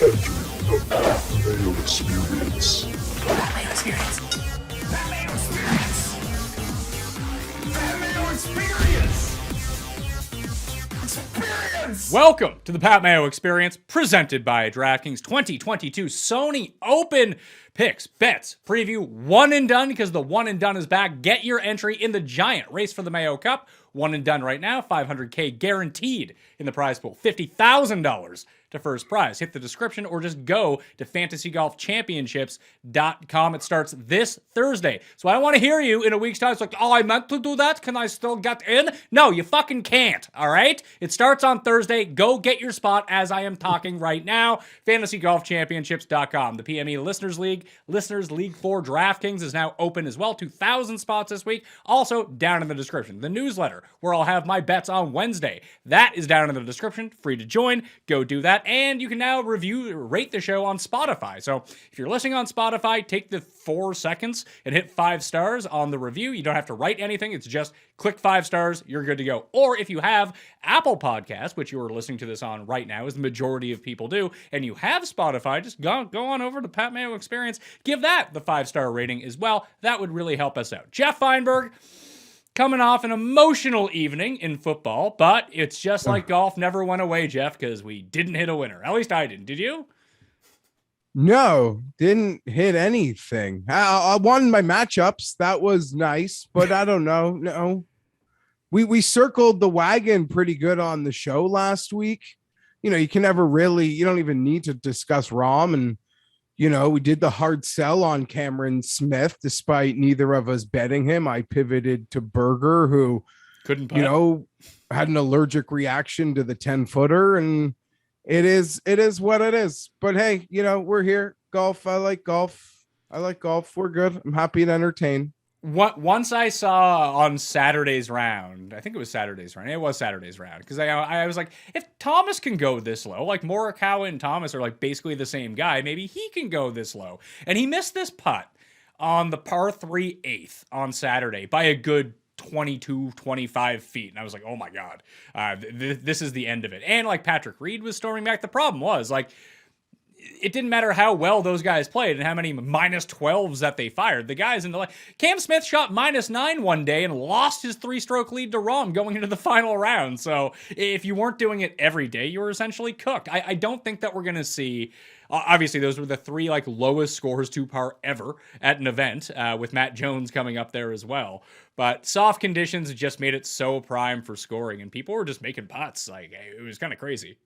Mayo Experience. That Mayo Experience. That Mayo Experience. That Mayo Experience. Experience. Welcome to the Pat Mayo Experience, presented by DraftKings 2022 Sony Open Picks, bets, preview, one and done, because the one and done is back. Get your entry in the giant race for the Mayo Cup. One and done right now, $500K guaranteed in the prize pool, $50,000 to first prize. Hit the description or just go to fantasygolfchampionships.com. It starts this Thursday. So I don't want to hear you in a week's time. It's like, oh, I meant to do that. Can I still get in? No, you fucking can't. All right? It starts on Thursday. Go get your spot as I am talking right now. fantasygolfchampionships.com. The PME Listeners League for DraftKings is now open as well. 2,000 spots this week. Also down in the description. The newsletter where I'll have my bets on Wednesday. That is down in the description. Free to join. Go do that. And you can now rate the show on Spotify. So if you're listening on Spotify, take the 4 seconds and hit 5 stars on the review. You don't have to write anything. It's just click 5 stars. You're good to go. Or if you have Apple Podcasts, which you are listening to this on right now, as the majority of people do, and you have Spotify, just go on over to Pat Mayo Experience. Give that the 5-star rating as well. That would really help us out. Geoff Fienberg, coming off an emotional evening in football, but it's just like golf never went away, Geoff, because we didn't hit a winner. At least I didn't. Did you? No, didn't hit anything. I won my matchups. That was nice, but I don't know. No, we circled the wagon pretty good on the show last week. You know, you don't even need to discuss Rom, and you know, we did the hard sell on Cameron Smith, despite neither of us betting him. I pivoted to Berger, who couldn't putt. You know, had an allergic reaction to the 10-footer, and it is what it is. But hey, you know, we're here. Golf. I like golf. We're good. I'm happy to entertain. Once I saw on Saturday's round, I think it was Saturday's round. It was Saturday's round, because I was like, if Thomas can go this low, like Morikawa and Thomas are like basically the same guy, maybe he can go this low. And he missed this putt on the par 3 8th on Saturday by a good 22, 25 feet. And I was like, oh my God, this is the end of it. And like Patrick Reed was storming back. The problem was like, it didn't matter how well those guys played and how many -12s that they fired. The guys in the Cam Smith shot -9 one day and lost his 3-stroke lead to Rahm going into the final round. So if you weren't doing it every day, you were essentially cooked. I don't think that we're going to see. Obviously, those were the 3 like lowest scores to par ever at an event, with Matt Jones coming up there as well. But soft conditions just made it so prime for scoring, and people were just making putts. Like, it was kind of crazy.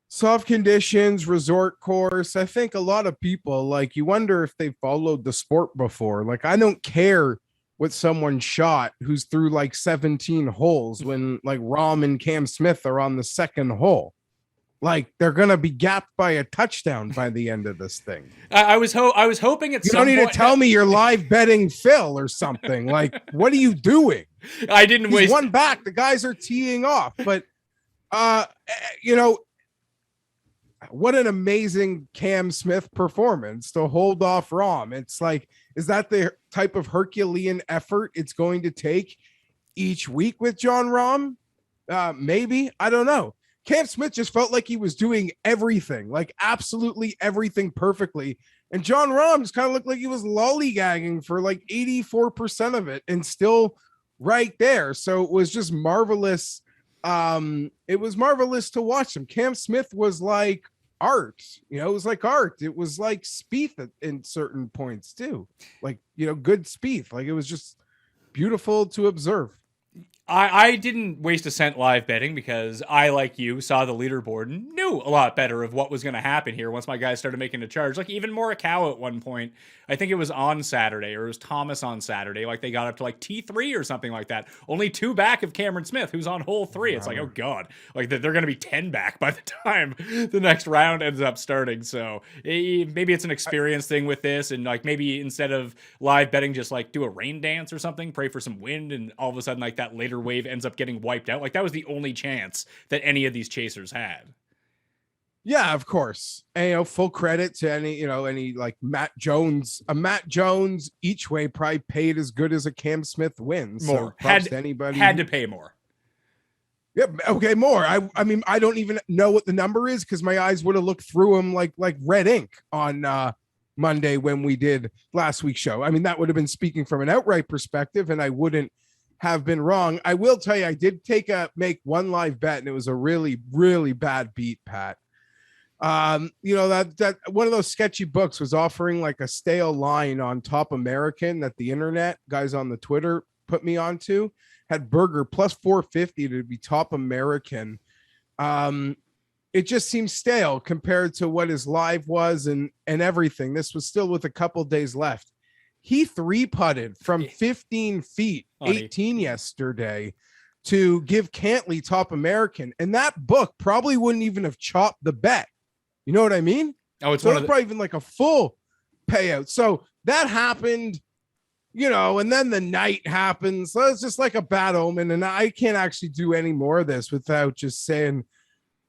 Soft conditions, resort course. I think a lot of people, like, you wonder if they followed the sport before. Like, I don't care what someone shot who's through like 17 holes when like Rahm and Cam Smith are on the second hole. Like, they're gonna be gapped by a touchdown by the end of this thing. I was hoping at you some don't need point to tell me you're live betting Phil or something. Like, what are you doing? I didn't waste one back. The guys are teeing off, but you know, what an amazing Cam Smith performance to hold off Rahm. It's like, is that the type of Herculean effort it's going to take each week with Jon Rahm? Maybe. I don't know. Cam Smith just felt like he was doing everything, like absolutely everything perfectly. And Jon Rahm just kind of looked like he was lollygagging for like 84% of it and still right there. So it was just marvelous. It was marvelous to watch him. Cam Smith was like art, you know, it was like art. It was like Spieth in certain points too. Like, you know, good Spieth. Like, it was just beautiful to observe. I didn't waste a cent live betting because I, like you, saw the leaderboard and knew a lot better of what was going to happen here once my guys started making a charge. Like, even Morikawa at one point, I think it was on Saturday, or it was Thomas on Saturday, like they got up to like T3 or something like that. Only 2 back of Cameron Smith, who's on hole 3. It's like, oh God, like they're going to be 10 back by the time the next round ends up starting. So maybe it's an experience thing with this, and like maybe instead of live betting, just like do a rain dance or something, pray for some wind, and all of a sudden like that later wave ends up getting wiped out. Like, that was the only chance that any of these chasers had. Yeah, of course. And, you know, full credit to any like Matt Jones each way probably paid as good as a Cam Smith win. More. So anybody had to pay more. Yeah, okay, more. I mean, I don't even know what the number is because my eyes would have looked through them like red ink on Monday when we did last week's show. I mean, that would have been speaking from an outright perspective, and I wouldn't have been wrong. I will tell you, I did make one live bet, and it was a really, really bad beat, Pat. You know, that one of those sketchy books was offering like a stale line on Top American that the internet guys on the Twitter put me onto. Had burger plus 450 to be Top American. It just seems stale compared to what his live was and everything. This was still with a couple days left. He 3-putted from 15 feet, 18 yesterday, to give Cantley Top American, and that book probably wouldn't even have chopped the bet. You know what I mean? Oh, it's probably even like a full payout. So that happened. You know, and then the night happens. So it's just like a bad omen. And I can't actually do any more of this without just saying,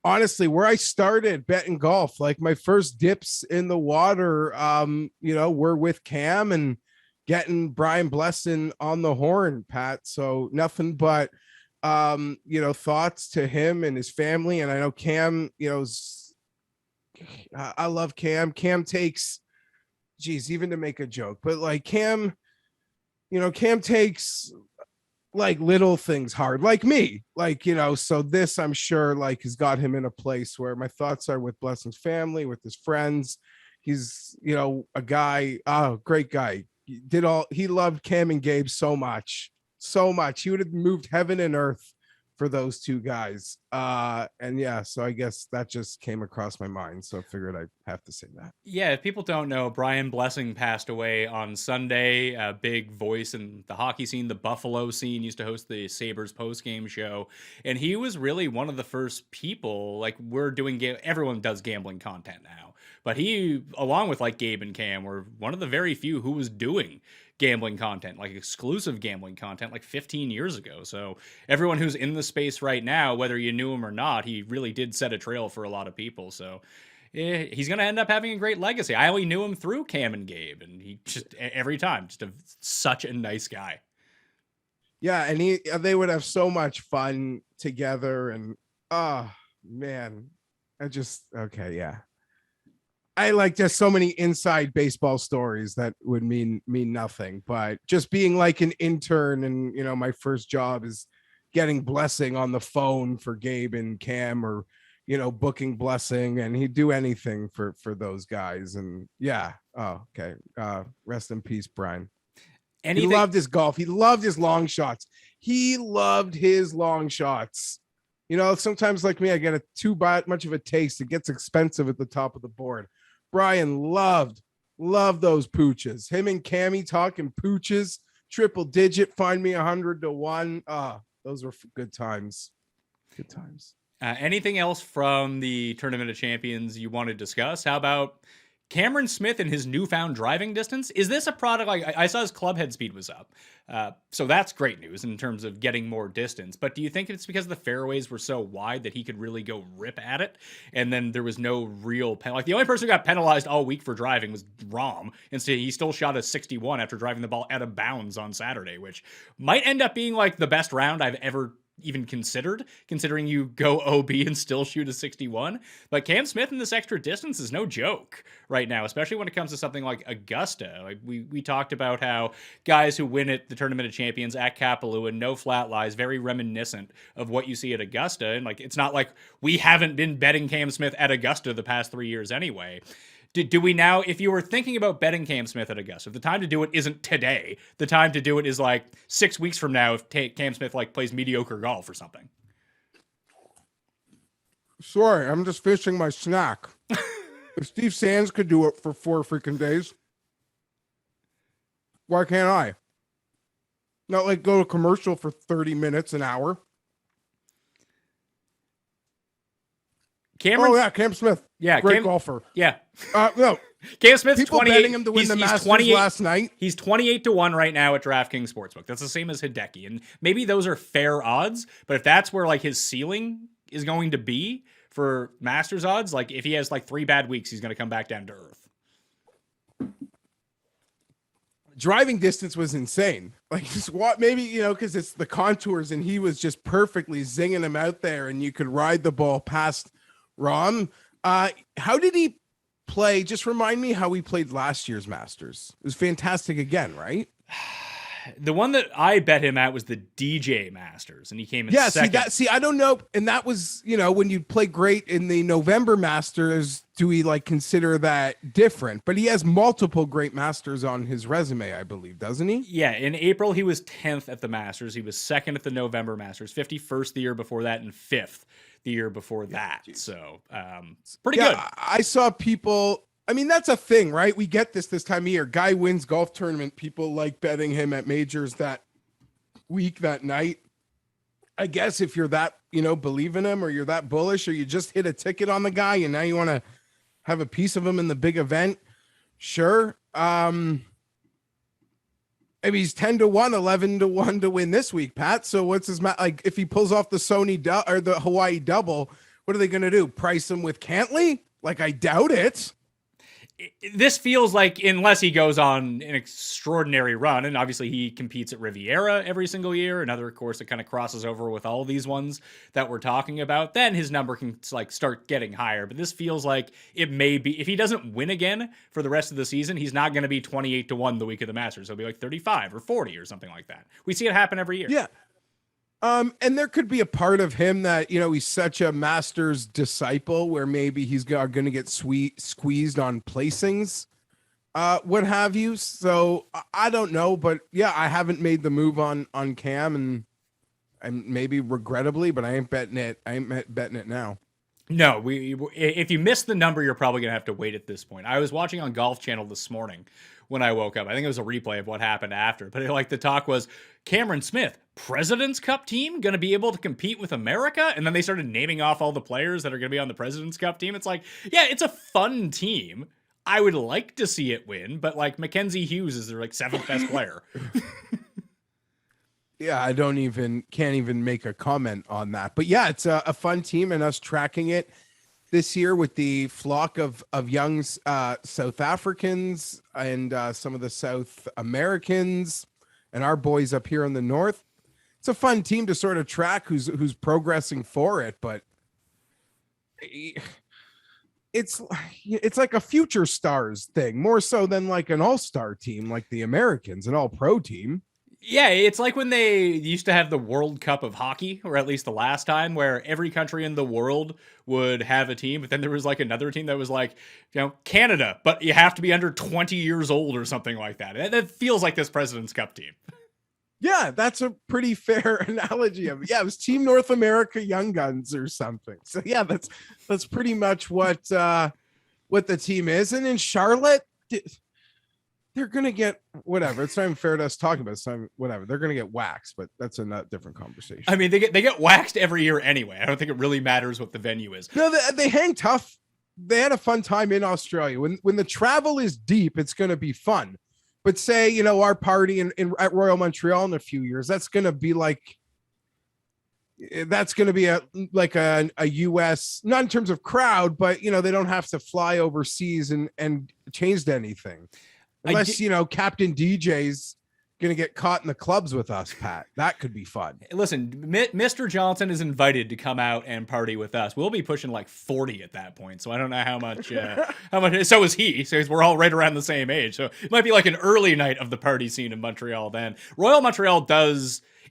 honestly, where I started betting golf, like my first dips in the water, you know, were with Cam and getting Brian Blessing on the horn, Pat. So nothing but, you know, thoughts to him and his family. And I know Cam, you know, I love Cam. Cam takes, geez, even to make a joke, but like Cam, you know, Cam takes like little things hard, like me, like, you know, so this I'm sure like has got him in a place where my thoughts are with Blessing's family, with his friends. He's, you know, a guy, great guy. He loved Cam and Gabe so much. He would have moved heaven and earth for those two guys. And yeah, so I guess that just came across my mind. So I figured I'd have to say that. Yeah, if people don't know, Brian Blessing passed away on Sunday. A big voice in the hockey scene, the Buffalo scene, used to host the Sabres post-game show. And he was really one of the first people, like everyone does gambling content now. But he, along with like Gabe and Cam, were one of the very few who was doing gambling content, like exclusive gambling content, like 15 years ago. So everyone who's in the space right now, whether you knew him or not, he really did set a trail for a lot of people. So he's going to end up having a great legacy. I only knew him through Cam and Gabe, and he just every time such a nice guy. Yeah, and they would have so much fun together, and oh man, yeah. I like just so many inside baseball stories that would mean nothing, but just being like an intern, and you know, my first job is getting Blessing on the phone for Gabe and Cam, or you know, booking Blessing, and he'd do anything for those guys. And yeah, okay, rest in peace, Brian. He loved his golf. He loved his long shots. You know, sometimes like me, I get too much of a taste. It gets expensive at the top of the board. Brian loved those pooches. Him and Cammy talking pooches, triple digit, find me 100 to 1. Those were good times. Good times. Anything else from the Tournament of Champions you want to discuss? How about Cameron Smith and his newfound driving distance? Is this a product? Like I saw his club head speed was up. So that's great news in terms of getting more distance. But do you think it's because the fairways were so wide that he could really go rip at it? And then there was no real penalty. Like the only person who got penalized all week for driving was Rahm. Instead, he still shot a 61 after driving the ball out of bounds on Saturday, which might end up being like the best round I've ever even considering you go OB and still shoot a 61. But Cam Smith in this extra distance is no joke right now, especially when it comes to something like Augusta. Like we talked about how guys who win at the Tournament of Champions at Kapalua, no flat lies, very reminiscent of what you see at Augusta. And like, it's not like we haven't been betting Cam Smith at Augusta the past 3 years anyway. Do we now, if you were thinking about betting Cam Smith at Augusta, the time to do it isn't today. The time to do it is like 6 weeks from now if Cam Smith like plays mediocre golf or something. Sorry, I'm just finishing my snack. If Steve Sands could do it for 4 freaking days, why can't I? Not like go to commercial for 30 minutes, an hour. Cam Smith. Yeah, great golfer. Yeah. No. Cam Smith's people 28. Betting him to win the Masters last night. He's 28 to 1 right now at DraftKings Sportsbook. That's the same as Hideki. And maybe those are fair odds, but if that's where like his ceiling is going to be for Masters odds, like if he has like 3 bad weeks, he's going to come back down to earth. driving distance was insane. Like just what maybe, you know, because it's the contours and he was just perfectly zinging him out there and you could ride the ball past Rom. How did he play? Just remind me how he played last year's Masters. It was fantastic again, right? The one that I bet him at was the DJ Masters, and he came in second. See, I don't know. And that was, you know, when you play great in the November Masters, do we like consider that different? But he has multiple great Masters on his resume, I believe, doesn't he? Yeah, in April, he was 10th at the Masters. He was second at the November Masters, 51st the year before that, and 5th the year before that. So, pretty good. I saw people... I mean, that's a thing, right? We get this time of year. Guy wins golf tournament. People like betting him at majors that week, that night. I guess if you're that, you know, believe in him or you're that bullish or you just hit a ticket on the guy and now you want to have a piece of him in the big event. Sure. Maybe he's 10-1, 11-1 to win this week, Pat. So what's his like if he pulls off the Sony or the Hawaii double, what are they going to do? Price him with Cantley? Like, I doubt it. This feels like, unless he goes on an extraordinary run, and obviously he competes at Riviera every single year, another course that kind of crosses over with all these ones that we're talking about, then his number can like start getting higher. But this feels like it may be, if he doesn't win again for the rest of the season, he's not going to be 28-1 the week of the Masters. He'll be like 35 or 40 or something like that. We see it happen every year. Yeah. And there could be a part of him that, you know, he's such a Masters disciple where maybe he's going to get squeezed on placings, what have you. So I don't know, but yeah, I haven't made the move on Cam and maybe regrettably, but I ain't betting it. I ain't betting it now. No, if you miss the number, you're probably going to have to wait at this point. I was watching on Golf Channel this morning when I woke up. I think it was a replay of what happened after, but like the talk was Cameron Smith, President's Cup team, going to be able to compete with America? And then they started naming off all the players that are going to be on the President's Cup team. It's like, yeah, it's a fun team. I would like to see it win, but like Mackenzie Hughes is their like 7th best player. Yeah, I can't even make a comment on that. But yeah, it's a fun team and us tracking it this year with the flock of young South Africans and some of the South Americans and our boys up here in the North. It's a fun team to sort of track who's progressing for it, but it's like a future stars thing more so than like an all-star team like the Americans, an all-pro team. Yeah, it's like when they used to have the World Cup of hockey, or at least the last time, where every country in the world would have a team, but then there was like another team that was like, you know, Canada, but you have to be under 20 years old or something like that. That feels like this President's Cup team. Yeah, that's a pretty fair analogy of it. Yeah, it was Team North America Young Guns or something. So yeah, that's pretty much what the team is. And in Charlotte, they're going to get whatever. It's not even fair to us talking about it. Whatever. They're going to get waxed, but that's a different conversation. I mean, they get waxed every year anyway. I don't think it really matters what the venue is. No, they hang tough. They had a fun time in Australia. When the travel is deep, it's going to be fun. But say, you know, our party at Royal Montreal in a few years, that's going to be a U.S., not in terms of crowd, but, you know, they don't have to fly overseas and change anything. Unless, you know, Captain DJ's going to get caught in the clubs with us, Pat. That could be fun. Listen, Mr. Johnson is invited to come out and party with us. We'll be pushing like 40 at that point. So I don't know how much, so is he. So we're all right around the same age. So it might be like an early night of the party scene in Montreal then. Royal Montreal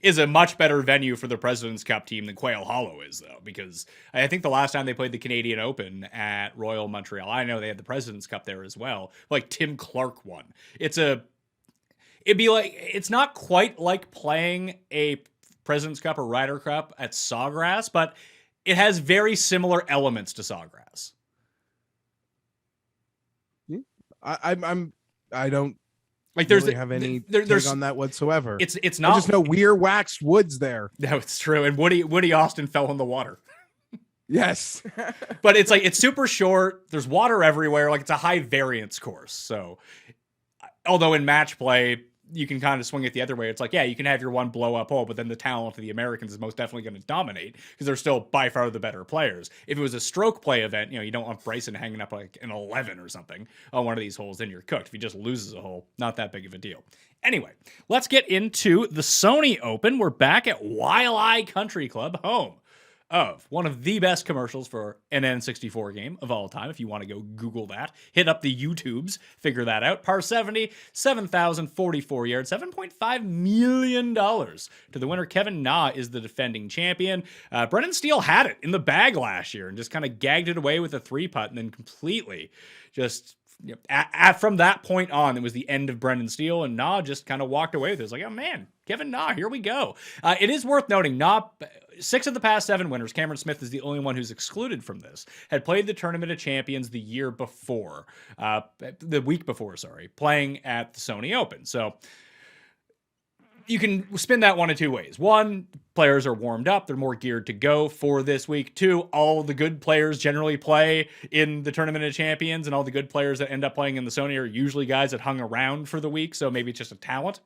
is a much better venue for the President's Cup team than Quail Hollow is, though, because I think the last time they played the Canadian Open at Royal Montreal, I know they had the President's Cup there as well. Like Tim Clark won. It's not quite like playing a President's Cup or Ryder Cup at Sawgrass, but it has very similar elements to Sawgrass. I don't like really have any take on that whatsoever. It's not. I just know we're waxed woods there. No, it's true. And Woody Austin fell in the water. Yes. But it's super short. There's water everywhere. Like it's a high variance course. So although in match play, you can kind of swing it the other way. It's like, yeah, you can have your one blow up hole, but then the talent of the Americans is most definitely going to dominate because they're still by far the better players. If it was a stroke play event, you don't want Bryson hanging up like an 11 or something on one of these holes, then you're cooked. If he just loses a hole, not that big of a deal. Anyway, let's get into the Sony Open. We're back at Waialae Country Club, home of one of the best commercials for an N64 game of all time. If you want to go Google that, hit up the YouTubes, figure that out. Par 70, 7,044 yards, $7.5 million to the winner. Kevin Na is the defending champion. Brendan Steele had it in the bag last year and just kind of gagged it away with a 3-putt and then completely just... from that point on, it was the end of Brendan Steele, and Na just kind of walked away with it. It's like, oh man, Kevin Na, here we go. It is worth noting, Na, 6 of the past 7 winners, Cameron Smith is the only one who's excluded from this, had played the Tournament of Champions the week before, playing at the Sony Open. So you can spin that one of two ways. One, players are warmed up. They're more geared to go for this week. 2, all the good players generally play in the Tournament of Champions, and all the good players that end up playing in the Sony are usually guys that hung around for the week, so maybe it's just a talent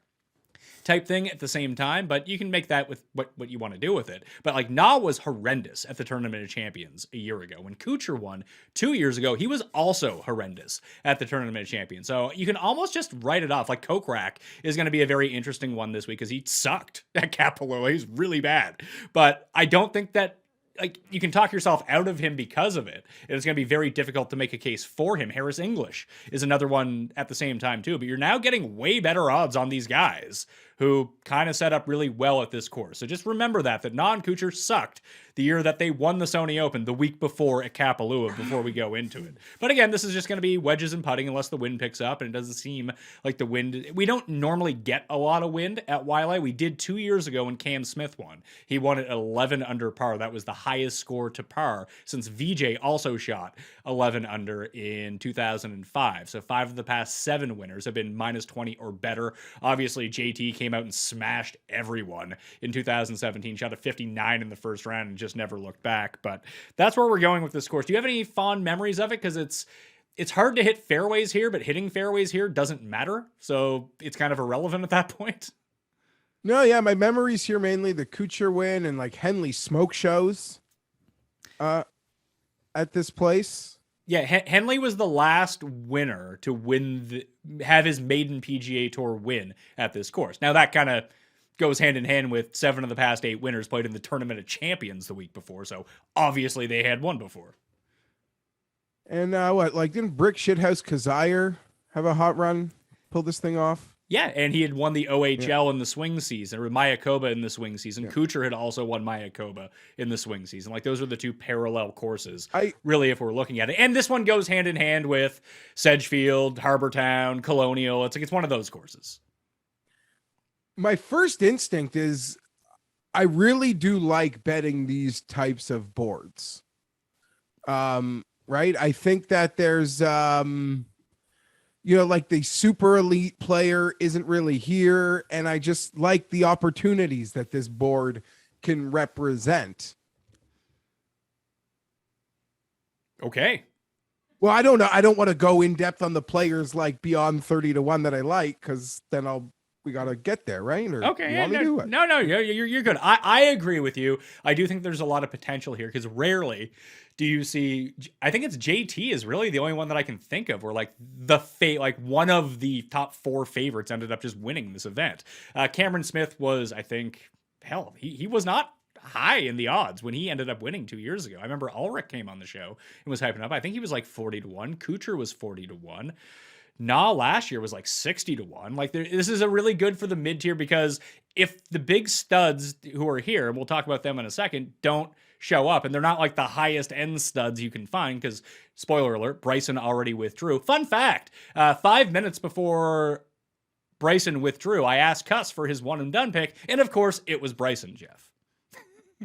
type thing at the same time, but you can make that with what you want to do with it. But like Na was horrendous at the Tournament of Champions a year ago. When Kuchar won 2 years ago, he was also horrendous at the Tournament of Champions. So you can almost just write it off. Like Kokrak is going to be a very interesting one this week because he sucked at Kapalua. He's really bad. But I don't think that you can talk yourself out of him because of it. And it's going to be very difficult to make a case for him. Harris English is another one at the same time too. But you're now getting way better odds on these guys who kind of set up really well at this course. So just remember that Na and Kuchar sucked the year that they won the Sony Open the week before at Kapalua before we go into it. But again, this is just going to be wedges and putting unless the wind picks up, and it doesn't seem like the wind... We don't normally get a lot of wind at Waialae. We did 2 years ago when Cam Smith won. He won at 11 under par. That was the highest score to par since VJ also shot 11 under in 2005. So 5 of the past 7 winners have been minus 20 or better. Obviously, JT came out and smashed everyone in 2017, shot a 59 in the first round and just never looked back. But that's where we're going with this course. Do you have any fond memories of it? Because it's hard to hit fairways here, but hitting fairways here doesn't matter. So it's kind of irrelevant at that point. No, yeah, my memories here mainly the Kuchar win and like Henley smoke shows at this place. Yeah, Henley was the last winner to have his maiden PGA Tour win at this course. Now that kind of goes hand in hand with 7 of the past 8 winners played in the Tournament of Champions the week before, so obviously they had won before. And didn't Brick Shithouse Kazire have a hot run, pull this thing off? Yeah, and he had won the OHL in the swing season, or Mayakoba in the swing season. Yeah. Kuchar had also won Mayakoba in the swing season. Like, those are the 2 parallel courses, really, if we're looking at it. And this one goes hand in hand with Sedgefield, Harbortown, Colonial. It's one of those courses. My first instinct is I really do like betting these types of boards. Right? I think that there's... like the super elite player isn't really here. And I just like the opportunities that this board can represent. Okay. Well, I don't know. I don't want to go in depth on the players like beyond 30-1 that I like, because then we got to get there, right? Or okay. Yeah, no, you're good. I agree with you. I do think there's a lot of potential here because rarely do you see, I think it's JT is really the only one that I can think of where like one of the top 4 favorites ended up just winning this event. Cameron Smith was, I think, he was not high in the odds when he ended up winning 2 years ago. I remember Ulrich came on the show and was hyping up. I think he was like 40-1. Kuchar was 40-1. Na last year was like 60-1. Like this is a really good for the mid tier because if the big studs who are here, and we'll talk about them in a second, don't show up, and they're not like the highest end studs you can find because, spoiler alert, Bryson already withdrew. Fun fact, 5 minutes before Bryson withdrew, I asked Cuss for his one and done pick, and of course it was Bryson, Jeff.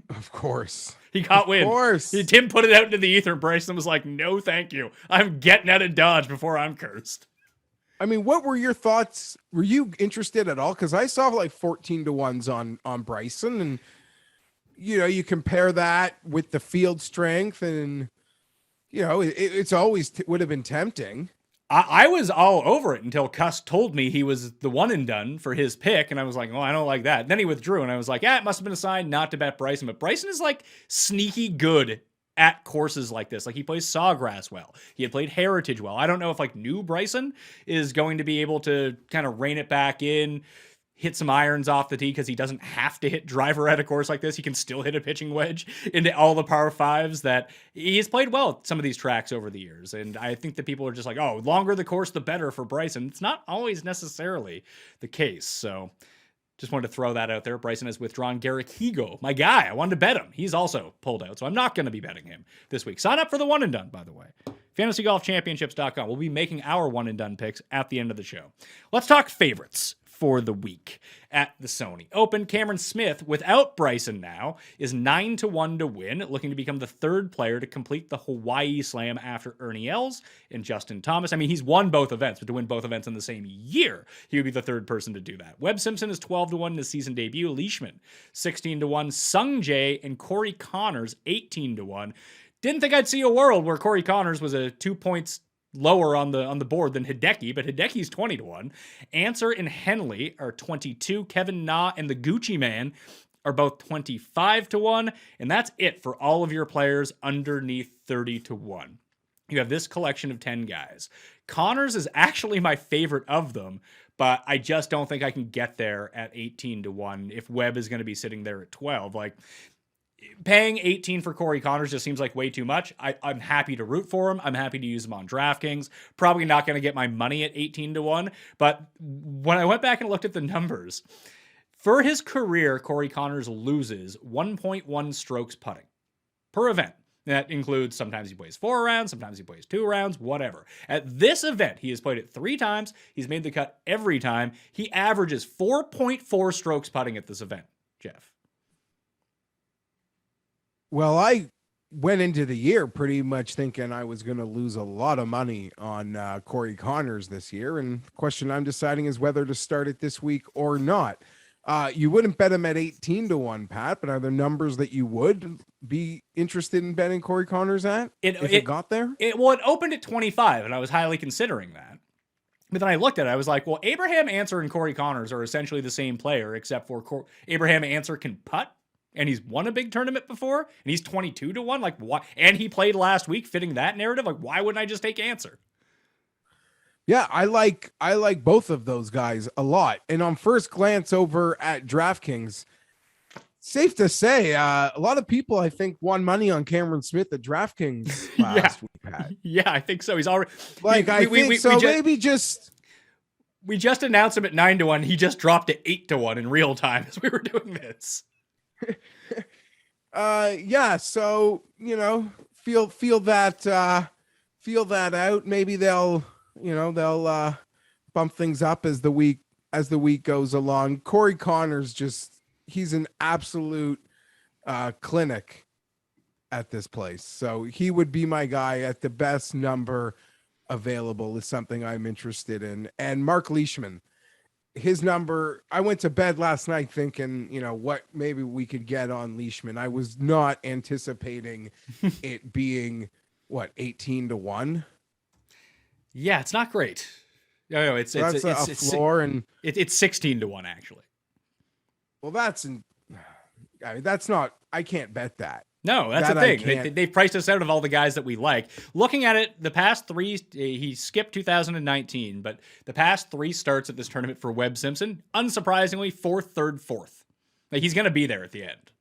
Of course. He got wind. Of course. Tim put it out into the ether, and Bryson was like, no thank you. I'm getting out of Dodge before I'm cursed. I mean, what were your thoughts? Were you interested at all? Because I saw like 14-1s on Bryson, and you compare that with the field strength, and it's always would have been tempting. I was all over it until Cuss told me he was the one and done for his pick, and I was like, "Oh, I don't like that." Then he withdrew, and I was like, "Yeah, it must have been a sign not to bet Bryson." But Bryson is like sneaky good at courses like this. Like he plays Sawgrass well. He had played Heritage well. I don't know if like new Bryson is going to be able to kind of rein it back in, hit some irons off the tee because he doesn't have to hit driver at a course like this. He can still hit a pitching wedge into all the par fives that he's played well at some of these tracks over the years. And I think that people are just like, oh, longer the course, the better for Bryson. It's not always necessarily the case. So just wanted to throw that out there. Bryson has withdrawn Garrick Higo, my guy. I wanted to bet him. He's also pulled out, so I'm not going to be betting him this week. Sign up for the one and done, by the way. FantasyGolfChampionships.com. We'll be making our one and done picks at the end of the show. Let's talk favorites for the week at the Sony Open. Cameron Smith, without Bryson now, is 9-1 to win, looking to become the third player to complete the Hawaii Slam after Ernie Els and Justin Thomas. I mean, he's won both events, but to win both events in the same year, he would be the third person to do that. Webb Simpson is 12-1 in his season debut. Leishman, 16-1. Sung Jae and Corey Connors, 18-1. Didn't think I'd see a world where Corey Connors was a 2 points lower on the board than Hideki, but Hideki's 20-1. Answer and Henley are 22. Kevin Na and the Gucci Man are both 25-1. And that's it for all of your players underneath 30-1. You have this collection of 10 guys. Connors is actually my favorite of them, but I just don't think I can get there at 18-1 if Webb is going to be sitting there at 12. Like, paying 18 for Corey Connors just seems like way too much. I'm happy to root for him. I'm happy to use him on DraftKings. Probably not going to get my money at 18-1. But when I went back and looked at the numbers, for his career, Corey Connors loses 1.1 strokes putting per event. That includes sometimes he plays 4 rounds, sometimes he plays 2 rounds, whatever. At this event, he has played it 3 times. He's made the cut every time. He averages 4.4 strokes putting at this event, Jeff. Well, I went into the year pretty much thinking I was going to lose a lot of money on Corey Connors this year. And the question I'm deciding is whether to start it this week or not. You wouldn't bet him at 18-1, Pat, but are there numbers that you would be interested in betting Corey Connors at if it got there? It opened at 25, and I was highly considering that. But then I looked at it, I was like, well, Abraham Answer and Corey Connors are essentially the same player, except for Abraham Answer can putt. And he's won a big tournament before, and he's 22-1. Like, why? And he played last week, fitting that narrative. Like, why wouldn't I just take Answer? Yeah, I like both of those guys a lot. And on first glance over at DraftKings, safe to say, a lot of people I think won money on Cameron Smith at DraftKings last week, Pat. Yeah, I think so. He's already like maybe just. We just announced him at 9-1. He just dropped to 8-1 in real time as we were doing this. Yeah, so feel that out. Maybe they'll bump things up as the week goes along. Corey Connors, he's an absolute clinic at this place, so he would be my guy at the best number available is something I'm interested in. And Mark Leishman, his number, I went to bed last night thinking, what maybe we could get on Leishman. I was not anticipating it being 18-1. Yeah, it's not great. No, it's a floor, and it's 16-1 actually. Well, that's not. I can't bet that. No, that's the thing. They've priced us out of all the guys that we like. Looking at it, the past 3, he skipped 2019, but the past 3 starts at this tournament for Webb Simpson, unsurprisingly, 4th, 3rd, 4th. Like, he's going to be there at the end.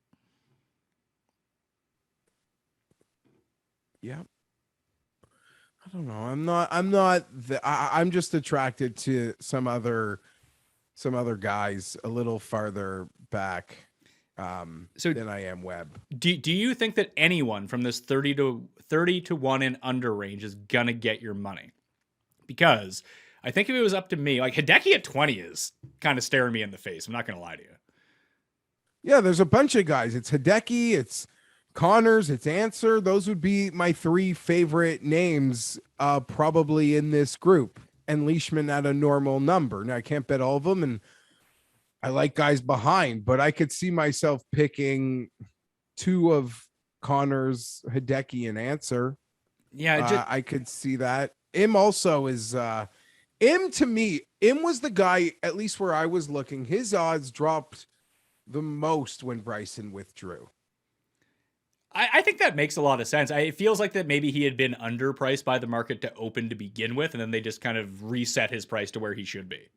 Yeah. I don't know. I'm just attracted to some other guys a little farther back. Than I am Webb. Do you think that anyone from this 30-1 and under range is gonna get your money? Because I think if it was up to me, like Hideki at 20 is kind of staring me in the face. I'm not gonna lie to you. Yeah, there's a bunch of guys. It's Hideki, it's Connors, it's Answer. Those would be my 3 favorite names, probably in this group. And Leishman at a normal number. Now I can't bet all of them, and I like guys behind, but I could see myself picking 2 of Connors, Hideki, and Answer. Yeah, I could see that. Im also is Im to me, Im was the guy, at least where I was looking, his odds dropped the most when Bryson withdrew. I think that makes a lot of sense. It feels like that maybe he had been underpriced by the market to open to begin with, and then they just kind of reset his price to where he should be.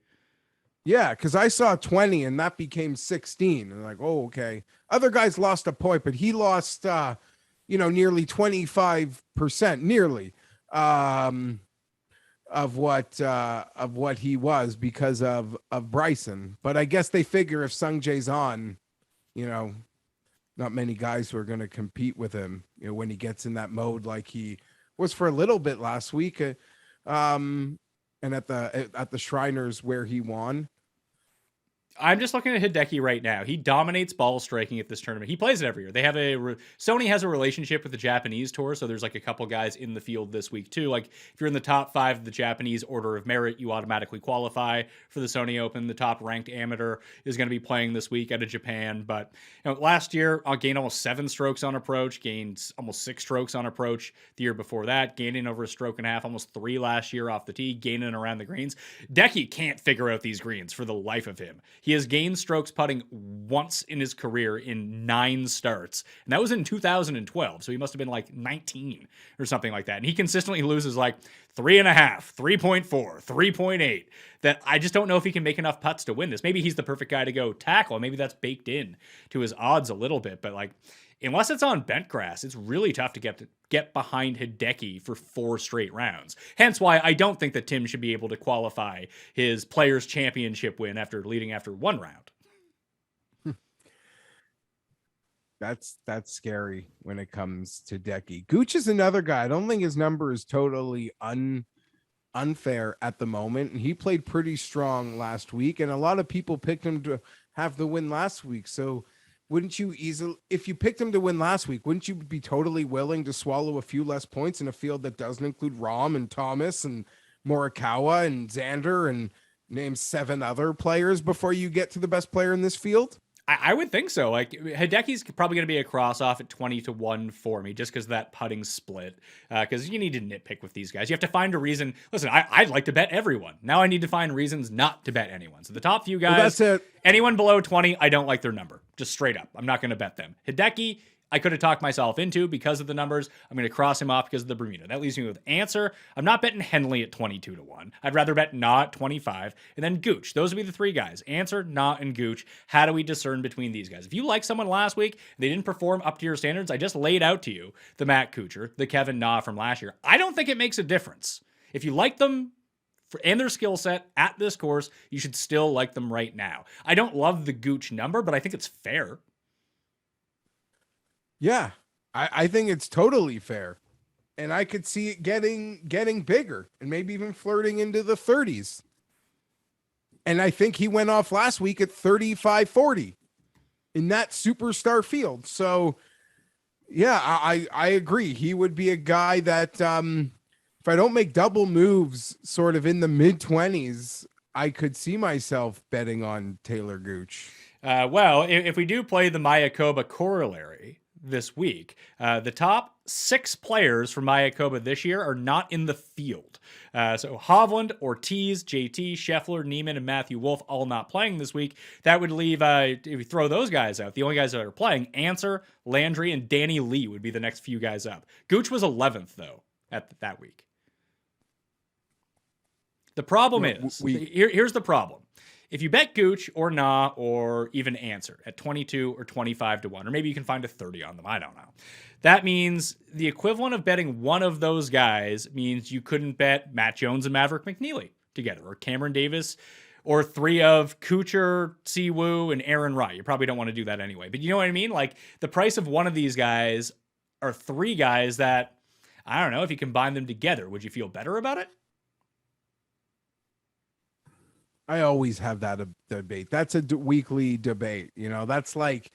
Yeah, because I saw 20 and that became 16. And like, oh, okay. Other guys lost a point, but he lost nearly 25%, nearly of what he was because of Bryson. But I guess they figure if Sung Jae's on, not many guys who are going to compete with him, when he gets in that mode like he was for a little bit last week, and at the Shriners where he won. I'm just looking at Hideki right now. He dominates ball striking at this tournament. He plays it every year. They have Sony has a relationship with the Japanese tour, so there's like a couple guys in the field this week too. Like if you're in the top 5 of the Japanese order of merit, you automatically qualify for the Sony Open. The top ranked amateur is going to be playing this week out of Japan. But last year, I gained almost 7 strokes on approach, gained almost 6 strokes on approach the year before that, gaining over a stroke and a half, almost 3 last year off the tee, gaining around the greens. Deki can't figure out these greens for the life of him. He has gained strokes putting once in his career in 9 starts. And that was in 2012. So he must have been like 19 or something like that. And he consistently loses like 3.5, 3.4, 3.8. That I just don't know if he can make enough putts to win this. Maybe he's the perfect guy to go tackle. Maybe that's baked in to his odds a little bit. But like, unless it's on bent grass, it's really tough to get behind Hideki for 4 straight rounds. Hence why I don't think that Tim should be able to qualify his Players' Championship win after leading after 1 round. That's scary when it comes to Deki. Gooch is another guy. I don't think his number is totally unfair at the moment, and he played pretty strong last week, and a lot of people picked him to have the win last week. So wouldn't you if you picked him to win last week, wouldn't you be totally willing to swallow a few less points in a field that doesn't include Rahm and Thomas and Morikawa and Xander and name 7 other players before you get to the best player in this field? I would think so. Like Hideki's probably going to be a cross off at 20-1 for me, just because of that putting split. Because you need to nitpick with these guys. You have to find a reason. Listen, I'd like to bet everyone. Now I need to find reasons not to bet anyone. So the top few guys, that's it. Anyone below 20, I don't like their number. Just straight up. I'm not going to bet them. Hideki, I could have talked myself into because of the numbers. I'm going to cross him off because of the Bermuda. That leaves me with Answer. I'm not betting Henley at 22-1. I'd rather bet Na at 25. And then Gooch. Those would be the 3 guys. Answer, Na, and Gooch. How do we discern between these guys? If you like someone last week and they didn't perform up to your standards, I just laid out to you the Matt Kuchar, the Kevin Na from last year. I don't think it makes a difference. If you like them and their skill set at this course, you should still like them right now. I don't love the Gooch number, but I think it's fair. Yeah, I think it's totally fair. And I could see it getting bigger and maybe even flirting into the 30s. And I think he went off last week at 35-40 in that superstar field. So, yeah, I agree. He would be a guy that if I don't make double moves sort of in the mid-20s, I could see myself betting on Taylor Gooch. Well, if we do play the Mayakoba corollary this week, the top 6 players from Mayakoba this year are not in the field. So Hovland, Ortiz, JT, Scheffler, Neiman, and Matthew Wolff all not playing this week. That would leave, if we throw those guys out, the only guys that are playing, Answer, Landry, and Danny Lee would be the next few guys up. Gooch was 11th, though, at that week. The problem is, here's the problem. If you bet Gooch or Na or even Answer at 22 or 25-1, or maybe you can find a 30 on them, I don't know. That means the equivalent of betting one of those guys means you couldn't bet Matt Jones and Maverick McNeely together, or Cameron Davis, or 3 of Kuchar, Siwoo, and Aaron Rai. You probably don't want to do that anyway. But you know what I mean? Like, the price of one of these guys are 3 guys that, I don't know, if you combine them together, would you feel better about it? I always have that debate. That's a weekly debate. That's like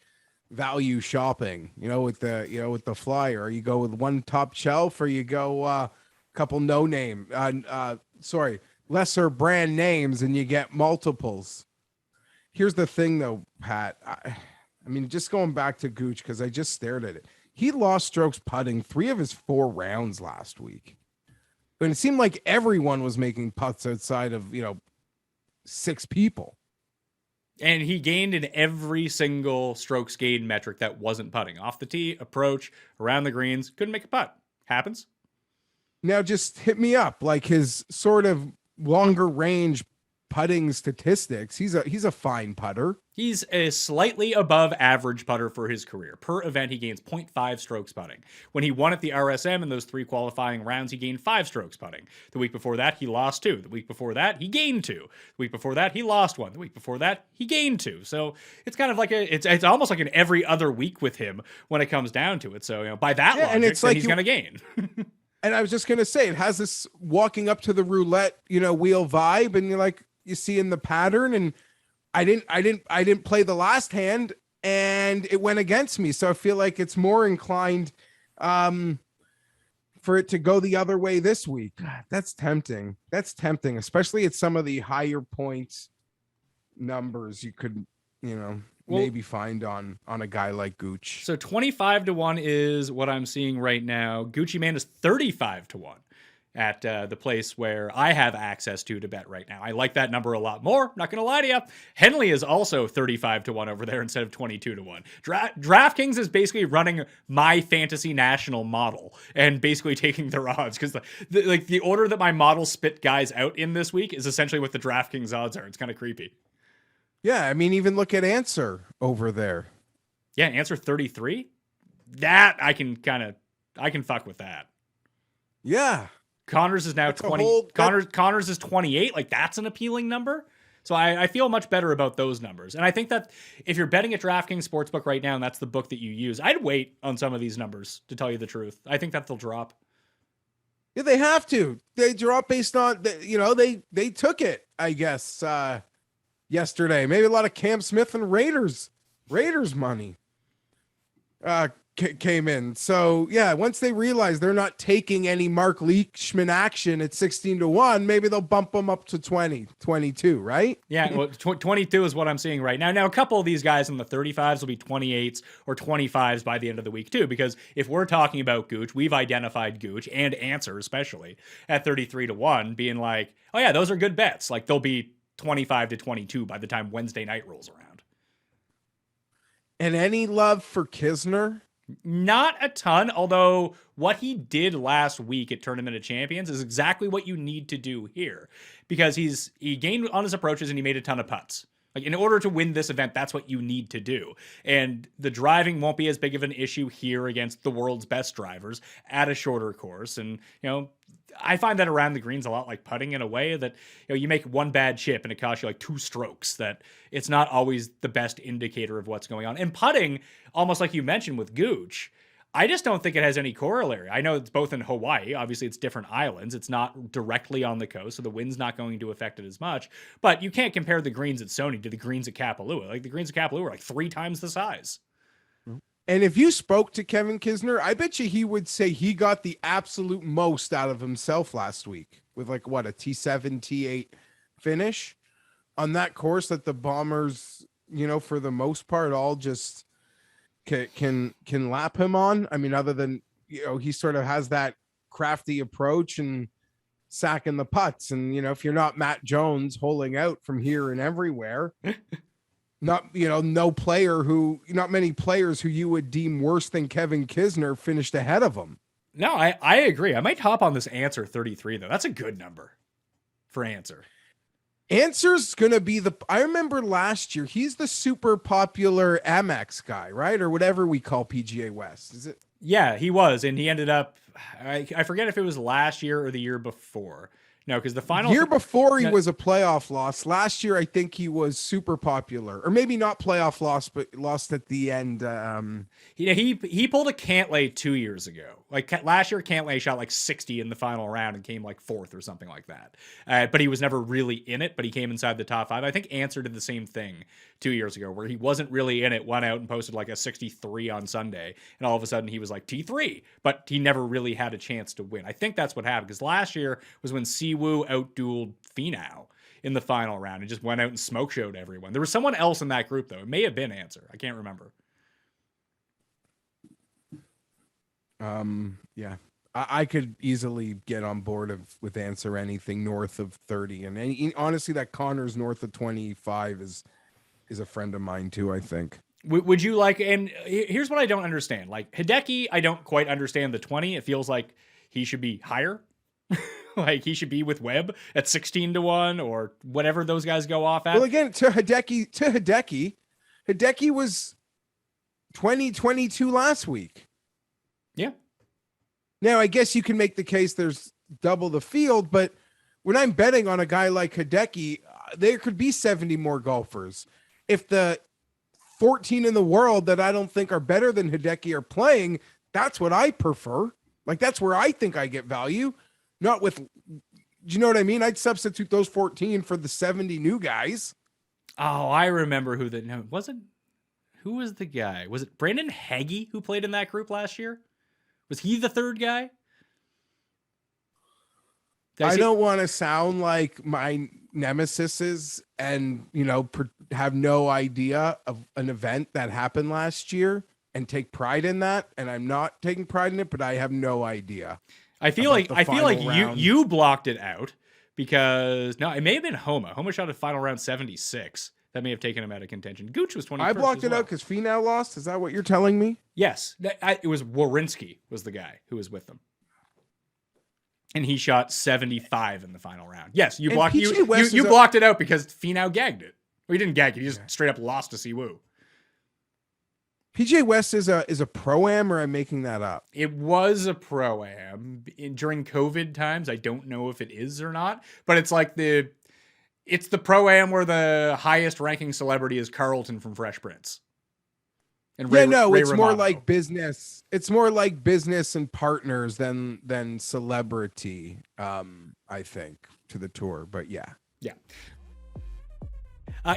value shopping, with the flyer. You go with one top shelf or you go a couple lesser brand names and you get multiples. Here's the thing though, Pat. I mean, just going back to Gooch, because I just stared at it. He lost strokes putting 3 of his 4 rounds last week. But it seemed like everyone was making putts outside of, 6 people. And he gained in every single strokes gained metric that wasn't putting. Off the tee, approach, around the greens, couldn't make a putt. Happens. Now just hit me up, like his sort of longer range putting statistics. He's a fine putter. He's a slightly above average putter for his career. Per event, he gains 0.5 strokes putting. When he won at the RSM in those 3 qualifying rounds, he gained 5 strokes putting. The week before that, he lost 2. The week before that, he gained 2. The week before that, he lost 1. The week before that, he gained 2. So it's kind of like it's almost like an every other week with him when it comes down to it. So by that logic, and it's then like he's going to gain. And I was just gonna say, it has this walking up to the roulette, wheel vibe, and you see in the pattern. And I didn't play the last hand, and it went against me. So I feel like it's more inclined for it to go the other way this week. God, that's tempting. Especially at some of the higher points numbers you could, maybe find on a guy like Gooch. So 25-1 is what I'm seeing right now. Gucci Man is 35-1 at the place where I have access to bet right now. I like that number a lot more. Not going to lie to you. Henley is also 35-1 over there instead of 22-1. DraftKings is basically running my fantasy national model and basically taking their odds, because the order that my model spit guys out in this week is essentially what the DraftKings odds are. It's kind of creepy. Yeah, I mean, even look at Answer over there. Yeah, Answer 33. That I can fuck with that. Yeah. Connors is now 20. Connors is 28. Like, that's an appealing number. So I feel much better about those numbers. And I think that if you're betting at DraftKings Sportsbook right now, and that's the book that you use, I'd wait on some of these numbers, to tell you the truth. I think that they'll drop. Yeah, they have to. They drop based on, they took it, I guess, yesterday. Maybe a lot of Cam Smith and Raiders money came in. So yeah, once they realize they're not taking any Mark Leishman action at 16-1, maybe they'll bump them up to 20, 22, right? Yeah, well, 22 is what I'm seeing right now. Now, a couple of these guys in the 35s will be 28s or 25s by the end of the week too, because if we're talking about Gooch, we've identified Gooch and Answer especially at 33-1 being like, oh yeah, those are good bets. Like, they'll be 25-22 by the time Wednesday night rolls around. And any love for Kisner? Not a ton, although what he did last week at Tournament of Champions is exactly what you need to do here, because he gained on his approaches and he made a ton of putts. Like, in order to win this event, that's what you need to do. And the driving won't be as big of an issue here against the world's best drivers at a shorter course. And, I find that around the greens a lot like putting, in a way that, you make one bad chip and it costs you like 2 strokes, that it's not always the best indicator of what's going on. And putting, almost like you mentioned with Gooch, I just don't think it has any corollary. I know it's both in Hawaii. Obviously, it's different islands. It's not directly on the coast, so the wind's not going to affect it as much. But you can't compare the greens at Sony to the greens at Kapalua. Like, the greens at Kapalua are like 3 times the size. And if you spoke to Kevin Kisner, I bet you he would say he got the absolute most out of himself last week with a T7, T8 finish on that course that the Bombers, for the most part, all just can lap him on. I mean, other than, he sort of has that crafty approach and sacking the putts. And, if you're not Matt Jones holing out from here and everywhere, not many players who you would deem worse than Kevin Kisner finished ahead of him. No, I agree. I might hop on this Answer 33 though. That's a good number for Answer. Answer's going to be I remember last year, he's the super popular Amex guy, right? Or whatever we call PGA West. Is it? Yeah, he was. And he ended up, I forget if it was last year or the year before. No, because the final year before he was a playoff loss. Last year, I think he was super popular, or maybe not playoff loss, but lost at the end. He pulled a Cantlay 2 years ago. Like, last year, Cantlay shot like 60 in the final round and came like 4th or something like that. But he was never really in it, but he came inside the top 5. I think Answer did the same thing 2 years ago, where he wasn't really in it, went out and posted like a 63 on Sunday, and all of a sudden he was like T3, but he never really had a chance to win. I think that's what happened, because last year was when Siwoo outdueled Finau in the final round and just went out and smoke showed everyone. There was someone else in that group, though. It may have been Answer. I can't remember. Yeah. I could easily get on board with answer anything north of 30, and honestly, that Connor's north of 25 is a friend of mine too. I think. Would you like? And here's what I don't understand. Like Hideki, I don't quite understand the 20. It feels like he should be higher. Like he should be with Webb at 16-1 or whatever those guys go off at. Well, again, to Hideki was 20-22 last week. Yeah. Now, I guess you can make the case there's double the field, but when I'm betting on a guy like Hideki, there could be 70 more golfers. If the 14 in the world that I don't think are better than Hideki are playing, that's what I prefer. Like, that's where I think I get value. Not with, do you know what I mean? I'd substitute those 14 for the 70 new guys. Oh, I remember who who was the guy? Was it Brandon Hagee who played in that group last year? Was he the third guy? I don't want to sound like my nemesis and, have no idea of an event that happened last year and take pride in that. And I'm not taking pride in it, but I have no idea. I feel like you blocked it out because it may have been Homa. Homa shot at final round 76. That may have taken him out of contention. Gooch was 21st. I blocked it out because Finau lost. Is that what you're telling me? Yes, it was Wawrinski was the guy who was with them, and he shot 75 in the final round. Yes, you blocked you blocked it out because Finau gagged it. Well, he didn't gag it. He just straight up lost to Siwoo. PJ West is a pro-am, or I'm making that up? It was a pro-am during COVID times. I don't know if it is or not, but it's like it's the pro-am where the highest ranking celebrity is Carlton from Fresh Prince. And Ray it's more Romano. like business. It's more like business and partners than celebrity. I think to the tour, but yeah.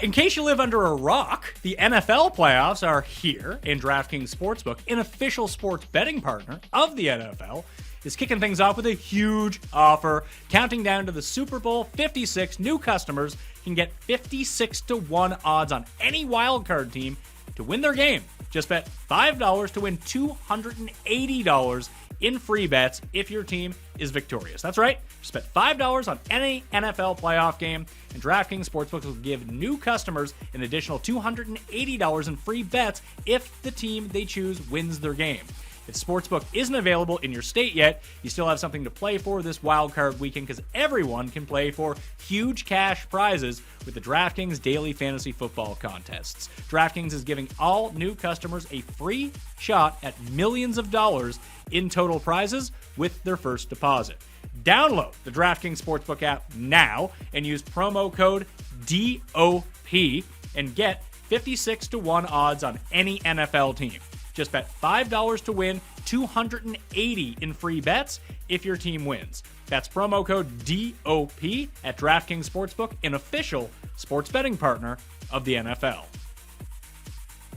In case you live under a rock, the NFL playoffs are here, and DraftKings Sportsbook, an official sports betting partner of the NFL, is kicking things off with a huge offer. Counting down to the Super Bowl 56, new customers can get 56-1 odds on any wildcard team to win their game. Just bet $5 to win $280 in free bets if your team is victorious. That's right. Just bet $5 on any NFL playoff game, and DraftKings Sportsbook will give new customers an additional $280 in free bets if the team they choose wins their game. If Sportsbook isn't available in your state yet, you still have something to play for this wildcard weekend because everyone can play for huge cash prizes with the DraftKings Daily Fantasy Football Contests. DraftKings is giving all new customers a free shot at millions of dollars in total prizes with their first deposit. Download the DraftKings Sportsbook app now and use promo code DOP and get 56-1 odds on any NFL team. Just bet $5 to win $280 in free bets if your team wins. That's promo code DOP at DraftKings Sportsbook, an official sports betting partner of the NFL.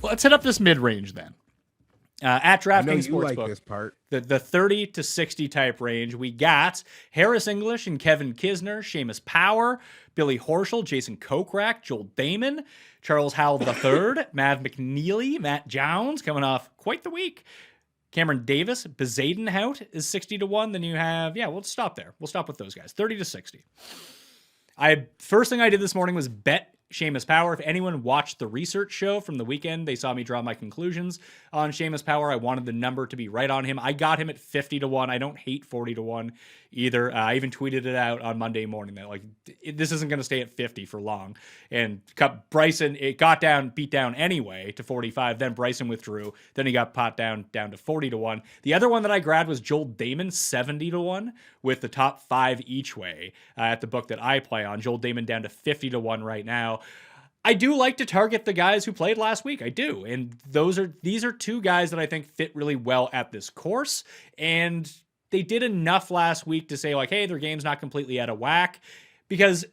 Let's hit up this mid-range then. At DraftKings Sportsbook, like this part. The 30 to 60 type range, we got Harris English and Kevin Kisner, Seamus Power, Billy Horschel, Jason Kokrak, Joel Damon, Charles Howell III, Mav McNeely, Matt Jones coming off quite the week. Cameron Davis, Bezadenhout is 60-1. Then you have, we'll stop there. We'll stop with those guys. 30 to 60. First thing I did this morning was bet Seamus Power. If anyone watched the research show from the weekend, they saw me draw my conclusions on Seamus Power. I wanted the number to be right on him. I got him at 50-1. I don't hate 40-1 either. I even tweeted it out on Monday morning that this isn't going to stay at 50 for long. And Bryson, it got beat down anyway to 45. Then Bryson withdrew. Then he got pot down to 40-1. The other one that I grabbed was Joel Damon 70-1 with the top 5 each way at the book that I play on. Joel Damon down to 50-1 right now. I do like to target the guys who played last week. I do. And these are two guys that I think fit really well at this course. And they did enough last week to say, hey, their game's not completely out of whack. Because,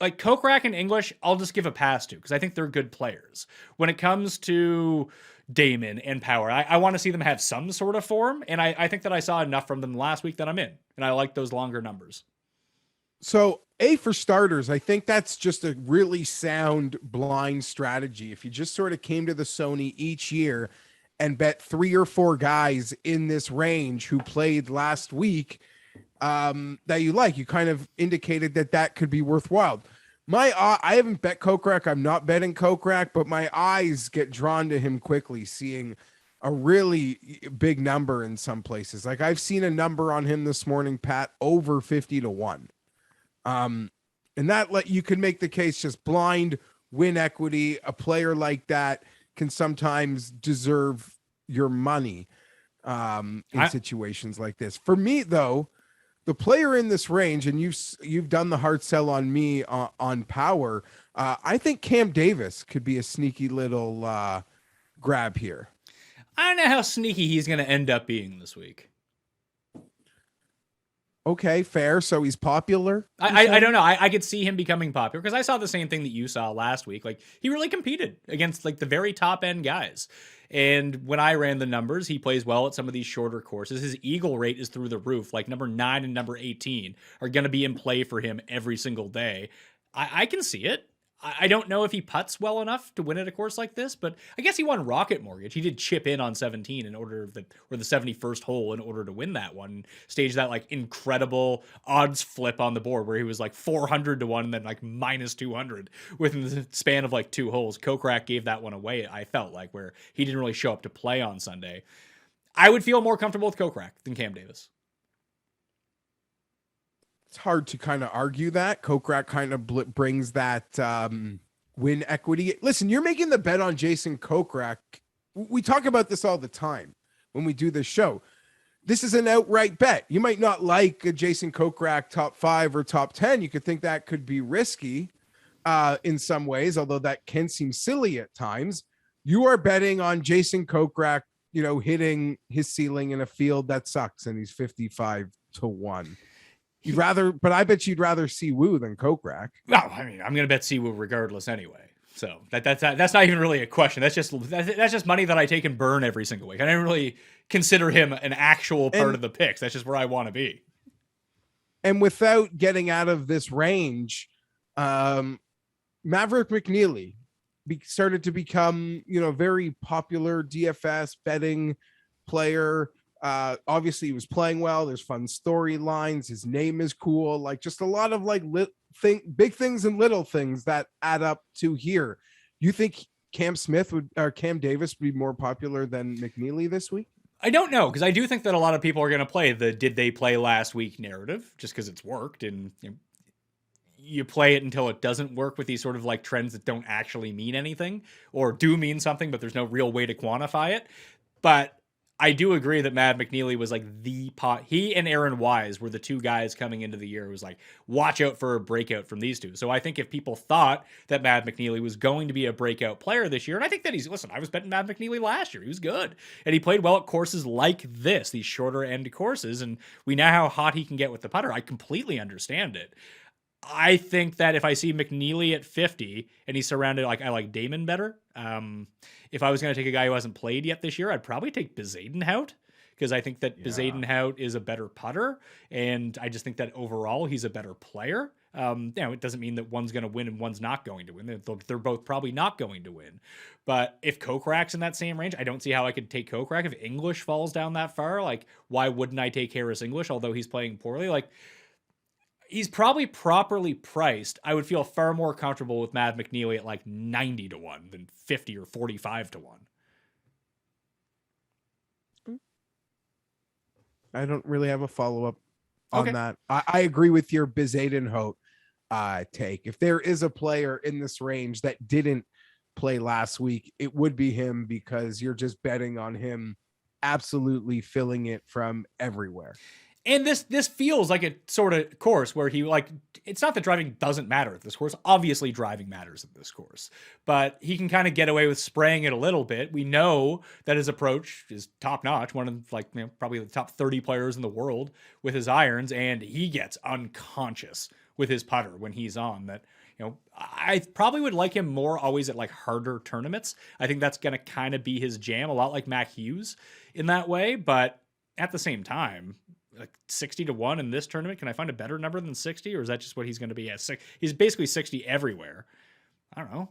Kokrak and English, I'll just give a pass to because I think they're good players. When it comes to Damon and Power, I want to see them have some sort of form. And I think that I saw enough from them last week that I'm in. And I like those longer numbers. So, for starters, I think that's just a really sound blind strategy. If you just sort of came to the Sony each year and bet 3 or 4 guys in this range who played last week that you like. You kind of indicated that could be worthwhile. I haven't bet Kokrak. I'm not betting Kokrak, but my eyes get drawn to him quickly, seeing a really big number in some places. Like I've seen a number on him this morning, Pat, over 50-1. And that you can make the case just blind win equity. A player like that can sometimes deserve your money in situations like this. For me, though, the player in this range, and you've done the hard sell on me on power. I think Cam Davis could be a sneaky little grab here. I don't know how sneaky he's going to end up being this week. Okay, fair. So he's popular. I don't know. I could see him becoming popular because I saw the same thing that you saw last week. Like he really competed against like the very top end guys. And when I ran the numbers, he plays well at some of these shorter courses. His eagle rate is through the roof. Like number 9 and number 18 are going to be in play for him every single day. I can see it. I don't know if he putts well enough to win at a course like this, but I guess he won Rocket Mortgage. He did chip in on 17 in order the 71st hole in order to win that one. Stage that like incredible odds flip on the board where he was like 400-1 and then like minus 200 within the span of like 2 holes. Kokrak gave that one away, I felt like, where he didn't really show up to play on Sunday. I would feel more comfortable with Kokrak than Cam Davis. It's hard to kind of argue that. Kokrak kind of brings that win equity. Listen, you're making the bet on Jason Kokrak. We talk about this all the time when we do this show. This is an outright bet. You might not like a Jason Kokrak top 5 or top 10. You could think that could be risky in some ways, although that can seem silly at times. You are betting on Jason Kokrak, hitting his ceiling in a field that sucks, and he's 55-1. But I bet you'd rather see Woo than Kokrak. Well, I mean, I'm going to bet Siwoo regardless anyway. So that's not even really a question. That's just money that I take and burn every single week. I don't really consider him an actual part of the picks. That's just where I want to be. And without getting out of this range, Maverick McNeely started to become, very popular DFS betting player. Obviously he was playing well. There's fun storylines. His name is cool. Like just a lot of like big things and little things that add up to here. You think Cam Davis would be more popular than McNeely this week? I don't know, because I do think that a lot of people are going to play the did they play last week narrative just because it's worked, and you play it until it doesn't work with these sort of like trends that don't actually mean anything or do mean something, but there's no real way to quantify it. But I do agree that Matt McNeely was like he and Aaron Wise were the 2 guys coming into the year who was like, watch out for a breakout from these 2. So I think if people thought that Matt McNeely was going to be a breakout player this year, and I think that I was betting Matt McNeely last year. He was good. And he played well at courses like this, these shorter end courses. And we know how hot he can get with the putter. I completely understand it. I think that if I see McNeely at 50 and he's surrounded, I like Damon better. If I was going to take a guy who hasn't played yet this year, I'd probably take Bezadenhout, because I think that Bezadenhout is a better putter, and I just think that overall he's a better player. It doesn't mean that one's going to win and one's not going to win. They're both probably not going to win. But if Kokrak's in that same range, I don't see how I could take Kokrak. If English falls down that far, why wouldn't I take Harris English, although he's playing poorly? He's probably properly priced. I would feel far more comfortable with Matt McNeely at 90-1 than 50 or 45-1. I don't really have a follow-up on that. I agree with your Bezadenhout take. If there is a player in this range that didn't play last week, it would be him, because you're just betting on him absolutely filling it from everywhere. And this feels like a sort of course where it's not that driving doesn't matter at this course. Obviously, driving matters at this course. But he can kind of get away with spraying it a little bit. We know that his approach is top-notch, one of probably the top 30 players in the world with his irons, and he gets unconscious with his putter when he's on. That, I probably would like him more always at harder tournaments. I think that's going to kind of be his jam, a lot like Mac Hughes in that way. But at the same time, 60-1 in this tournament, can I find a better number than 60, or is that just what he's going to be at? He's basically 60 everywhere. I don't know.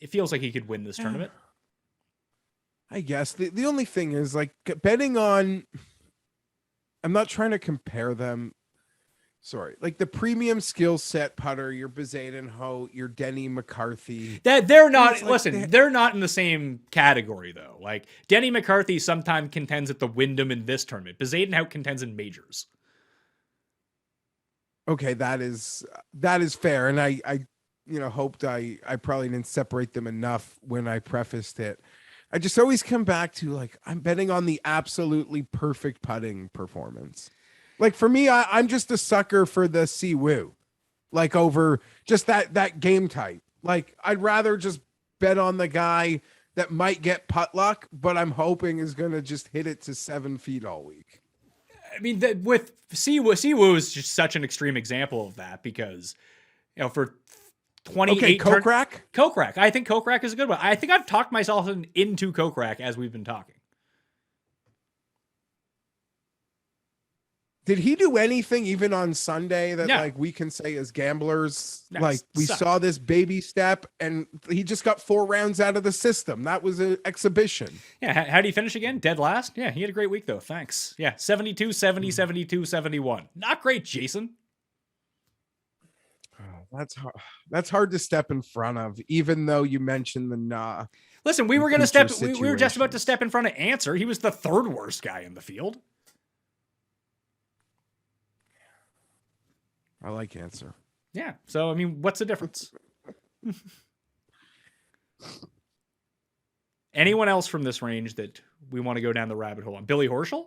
It feels like he could win this tournament. I guess the only thing is like betting on. I'm not trying to compare them. Sorry, like the premium skill set putter, your Bezaden Ho, your Denny McCarthy. That they're not. It's like Listen, they're not in the same category though. Like Denny McCarthy sometimes contends at the Wyndham in this tournament. Bezaden Ho contends in majors. Okay, that is fair, and I hoped I probably didn't separate them enough when I prefaced it. I just always come back to like I'm betting on the absolutely perfect putting performance. Like for me, I'm just a sucker for the Siwoo, like over just that game type. Like I'd rather just bet on the guy that might get putt luck, but I'm hoping is going to just hit it to 7 feet all week. I mean, with Siwoo is just such an extreme example of that because, for 28 Kokrak. I think Kokrak is a good one. I think I've talked myself into Kokrak as we've been talking. Did he do anything even on Sunday that like we can say as gamblers, like we saw this baby step and he just got 4 rounds out of the system. That was an exhibition. Yeah. How did he finish again? Dead last? Yeah. He had a great week though. Thanks. Yeah. 72, 70, 72, 71. Not great, Jason. Oh, that's hard to step in front of, even though you mentioned the nah. Listen, we were going to step. We were just about to step in front of Answer. He was the 3rd worst guy in the field. I like Answer. Yeah. So, I mean, what's the difference? Anyone else from this range that we want to go down the rabbit hole on? Billy Horschel?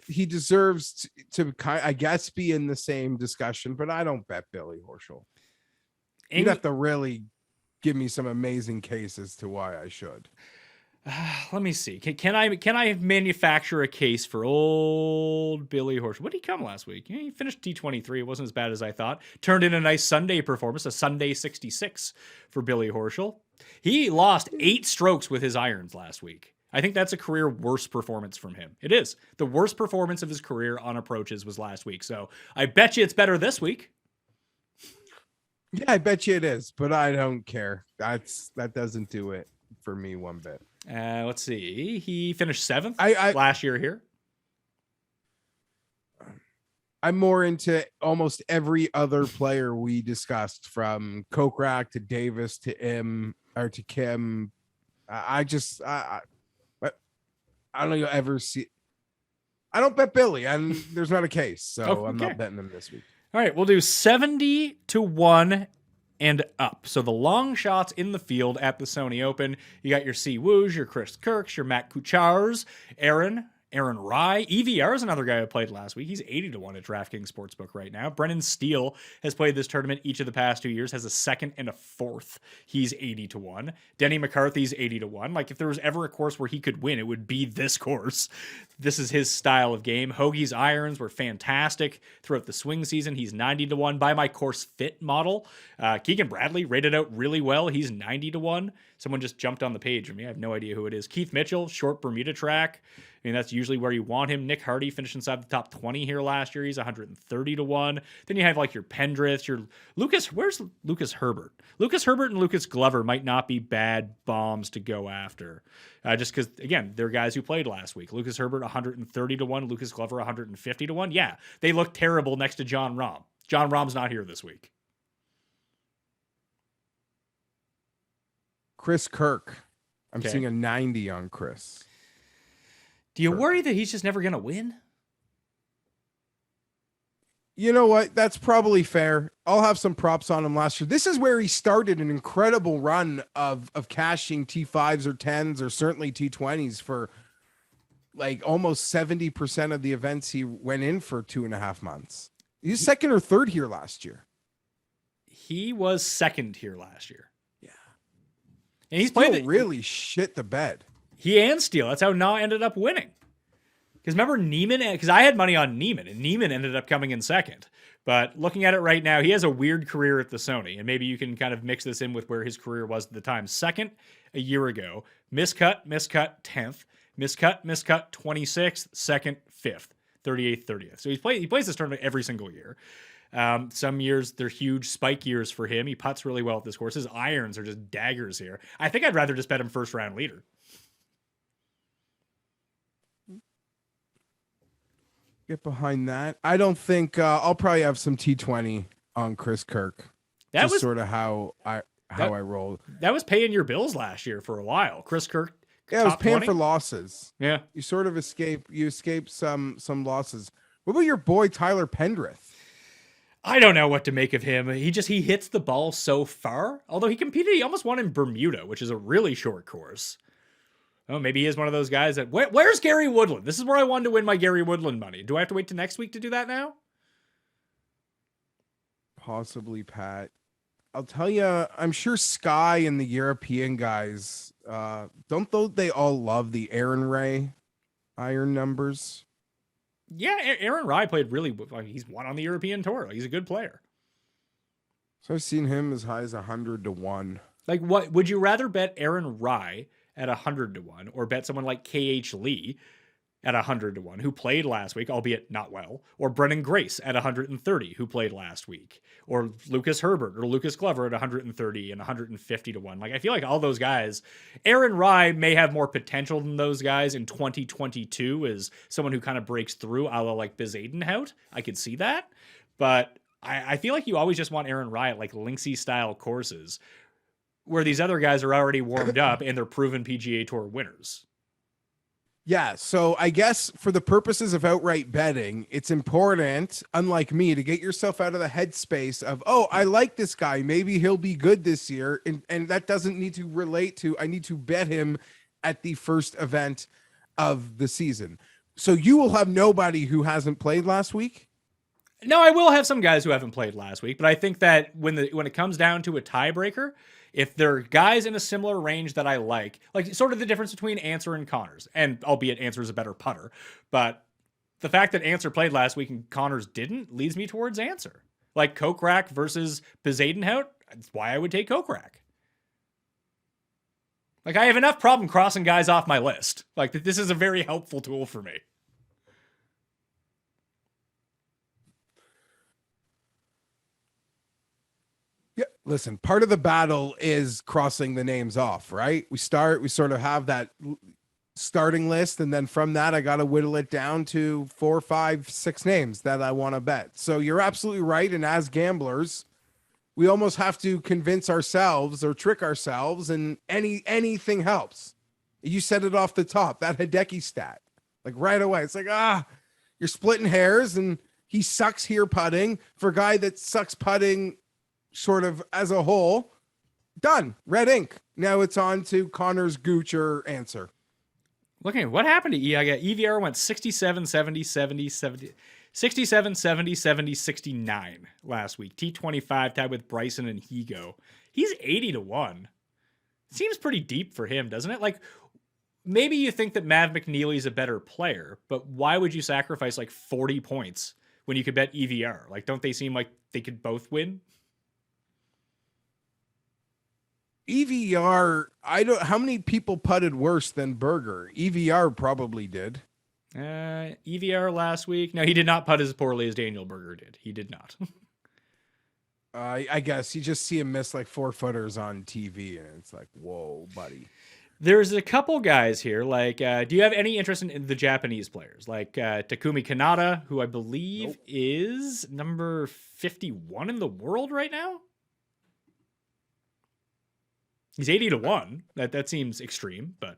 He deserves to, I guess, be in the same discussion, but I don't bet Billy Horschel. You'd have to really give me some amazing cases to why I should. Let me see. Can I manufacture a case for old Billy Horschel? What did he come last week? Yeah, he finished T23. It wasn't as bad as I thought. Turned in a nice Sunday performance, a Sunday 66 for Billy Horschel. He lost 8 strokes with his irons last week. I think that's a career worst performance from him. It is. The worst performance of his career on approaches was last week. So I bet you it's better this week. Yeah, I bet you it is, but I don't care. That doesn't do it for me one bit. Let's see. He finished 7th last year here. I'm more into almost every other player we discussed, from Kokrak to Davis to to Kim. I don't know you'll ever see. I don't bet Billy, and there's not a case, so okay. I'm not betting him this week. All right, we'll do 70 to 1 and up. So the long shots in the field at the Sony Open. You got your Siwoos, your Chris Kirks, your Matt Kuchars, Aaron Rye. EVR is another guy who played last week. He's 80 to 1 at DraftKings Sportsbook right now. Brennan Steele has played this tournament each of the past 2 years, has a 2nd and a 4th. He's 80 to 1. Denny McCarthy's 80 to 1. Like if there was ever a course where he could win, it would be this course. This is his style of game. Hoagie's irons were fantastic throughout the swing season. He's 90 to 1 by my course fit model. Keegan Bradley rated out really well. He's 90 to 1. Someone just jumped on the page for me. I have no idea who it is. Keith Mitchell, short Bermuda track. I mean, that's usually where you want him. Nick Hardy finished inside the top 20 here last year. He's 130 to 1. Then you have like your Pendrith, your Lucas. Where's Lucas Herbert? Lucas Herbert and Lucas Glover might not be bad bombs to go after. Just because, again, they're guys who played last week. Lucas Herbert, 130 to 1. Lucas Glover, 150 to 1. Yeah, they look terrible next to John Rahm. John Rahm's not here this week. Chris Kirk. I'm seeing a 90 on Chris. Do you worry that he's just never going to win? You know what? That's probably fair. I'll have some props on him last year. This is where he started an incredible run of cashing T5s or 10s or certainly T20s for like almost 70% of the events he went in for 2.5 months. He's 2nd or 3rd here last year. He was 2nd here last year. Yeah. And he's played really shit the bed. He and Steele. That's how Na ended up winning. Because remember Neiman? Because I had money on Neiman, and Neiman ended up coming in 2nd. But looking at it right now, he has a weird career at the Sony, and maybe you can kind of mix this in with where his career was at the time. 2nd a year ago, miscut, 10th, miscut, 26th, 2nd, 5th, 38th, 30th. So he plays this tournament every single year. Some years they're huge spike years for him. He putts really well at this course. His irons are just daggers here. I think I'd rather just bet him first round leader. get behind that. I don't think I'll probably have some T20 on Chris Kirk. That Just was sort of how I roll. That was paying your bills last year for a while. Chris Kirk. Yeah, I was top paying 20? for losses. Yeah. You sort of escape some losses. What about your boy Tyler Pendrith? I don't know what to make of him. He hits the ball so far. Although he almost won in Bermuda, which is a really short course. Oh, maybe he is one of those guys that... Where's Gary Woodland? This is where I wanted to win my Gary Woodland money. Do I have to wait till next week to do that now? Possibly, Pat. I'll tell you, I'm sure Sky and the European guys, don't they all love the Aaron Ray iron numbers? Yeah, Aaron Rai played really... He's won on the European Tour. He's a good player. So I've seen him as high as 100 to 1. Like, what would you rather bet Aaron Rai at 100 to 1 or bet someone like KH Lee at 100 to 1 who played last week, albeit not well, or Brennan Grace at 130 who played last week, or Lucas Herbert or Lucas Glover at 130 and 150 to 1. Like, I feel like all those guys, Aaron Rai may have more potential than those guys in 2022 as someone who kind of breaks through, a la like Bezadenhout. I could see that, but I feel like you always just want Aaron Rai at like Linksy style courses where these other guys are already warmed up and they're proven PGA Tour winners. Yeah, so I guess for the purposes of outright betting, it's important, unlike me, to get yourself out of the headspace of, oh, I like this guy. Maybe he'll be good this year. And that doesn't need to relate to, I need to bet him at the first event of the season. So you will have nobody who hasn't played last week? No, I will have some guys who haven't played last week, but I think that when it comes down to a tiebreaker, if there are guys in a similar range that I like sort of the difference between Answer and Connors, and albeit Answer's a better putter, but the fact that Answer played last week and Connors didn't leads me towards Answer. Like Kokrak versus Bezadenhout, that's why I would take Kokrak. Like, I have enough problem crossing guys off my list. Like, this is a very helpful tool for me. Yeah, listen, part of the battle is crossing the names off, right? We sort of have that starting list, and then from that, I got to whittle it down to 4, 5, 6 names that I want to bet. So you're absolutely right. And as gamblers, we almost have to convince ourselves or trick ourselves, and anything helps. You said it off the top, that Hideki stat, like right away. It's like, you're splitting hairs, and he sucks here putting for a guy that sucks putting sort of as a whole. Done. Red ink. Now it's on to Connor's Gooch or Answer. Looking at what happened to EVR went 67, 70, 70, 70, 67, 70, 70, 69 last week. T25 tied with Bryson and Higo. He's 80 to 1. Seems pretty deep for him, doesn't it? Like, maybe you think that Mav McNeely's a better player, but why would you sacrifice like 40 points when you could bet EVR? Like, don't they seem like they could both win? EVR, how many people putted worse than Berger? EVR probably did. EVR last week. No, he did not putt as poorly as Daniel Berger did. He did not. I guess you just see him miss like 4-footers on TV, and it's like, whoa, buddy. There's a couple guys here. Like, do you have any interest in the Japanese players? Like Takumi Kanata, who I believe is number 51 in the world right now? He's 80 to 1. That seems extreme, but...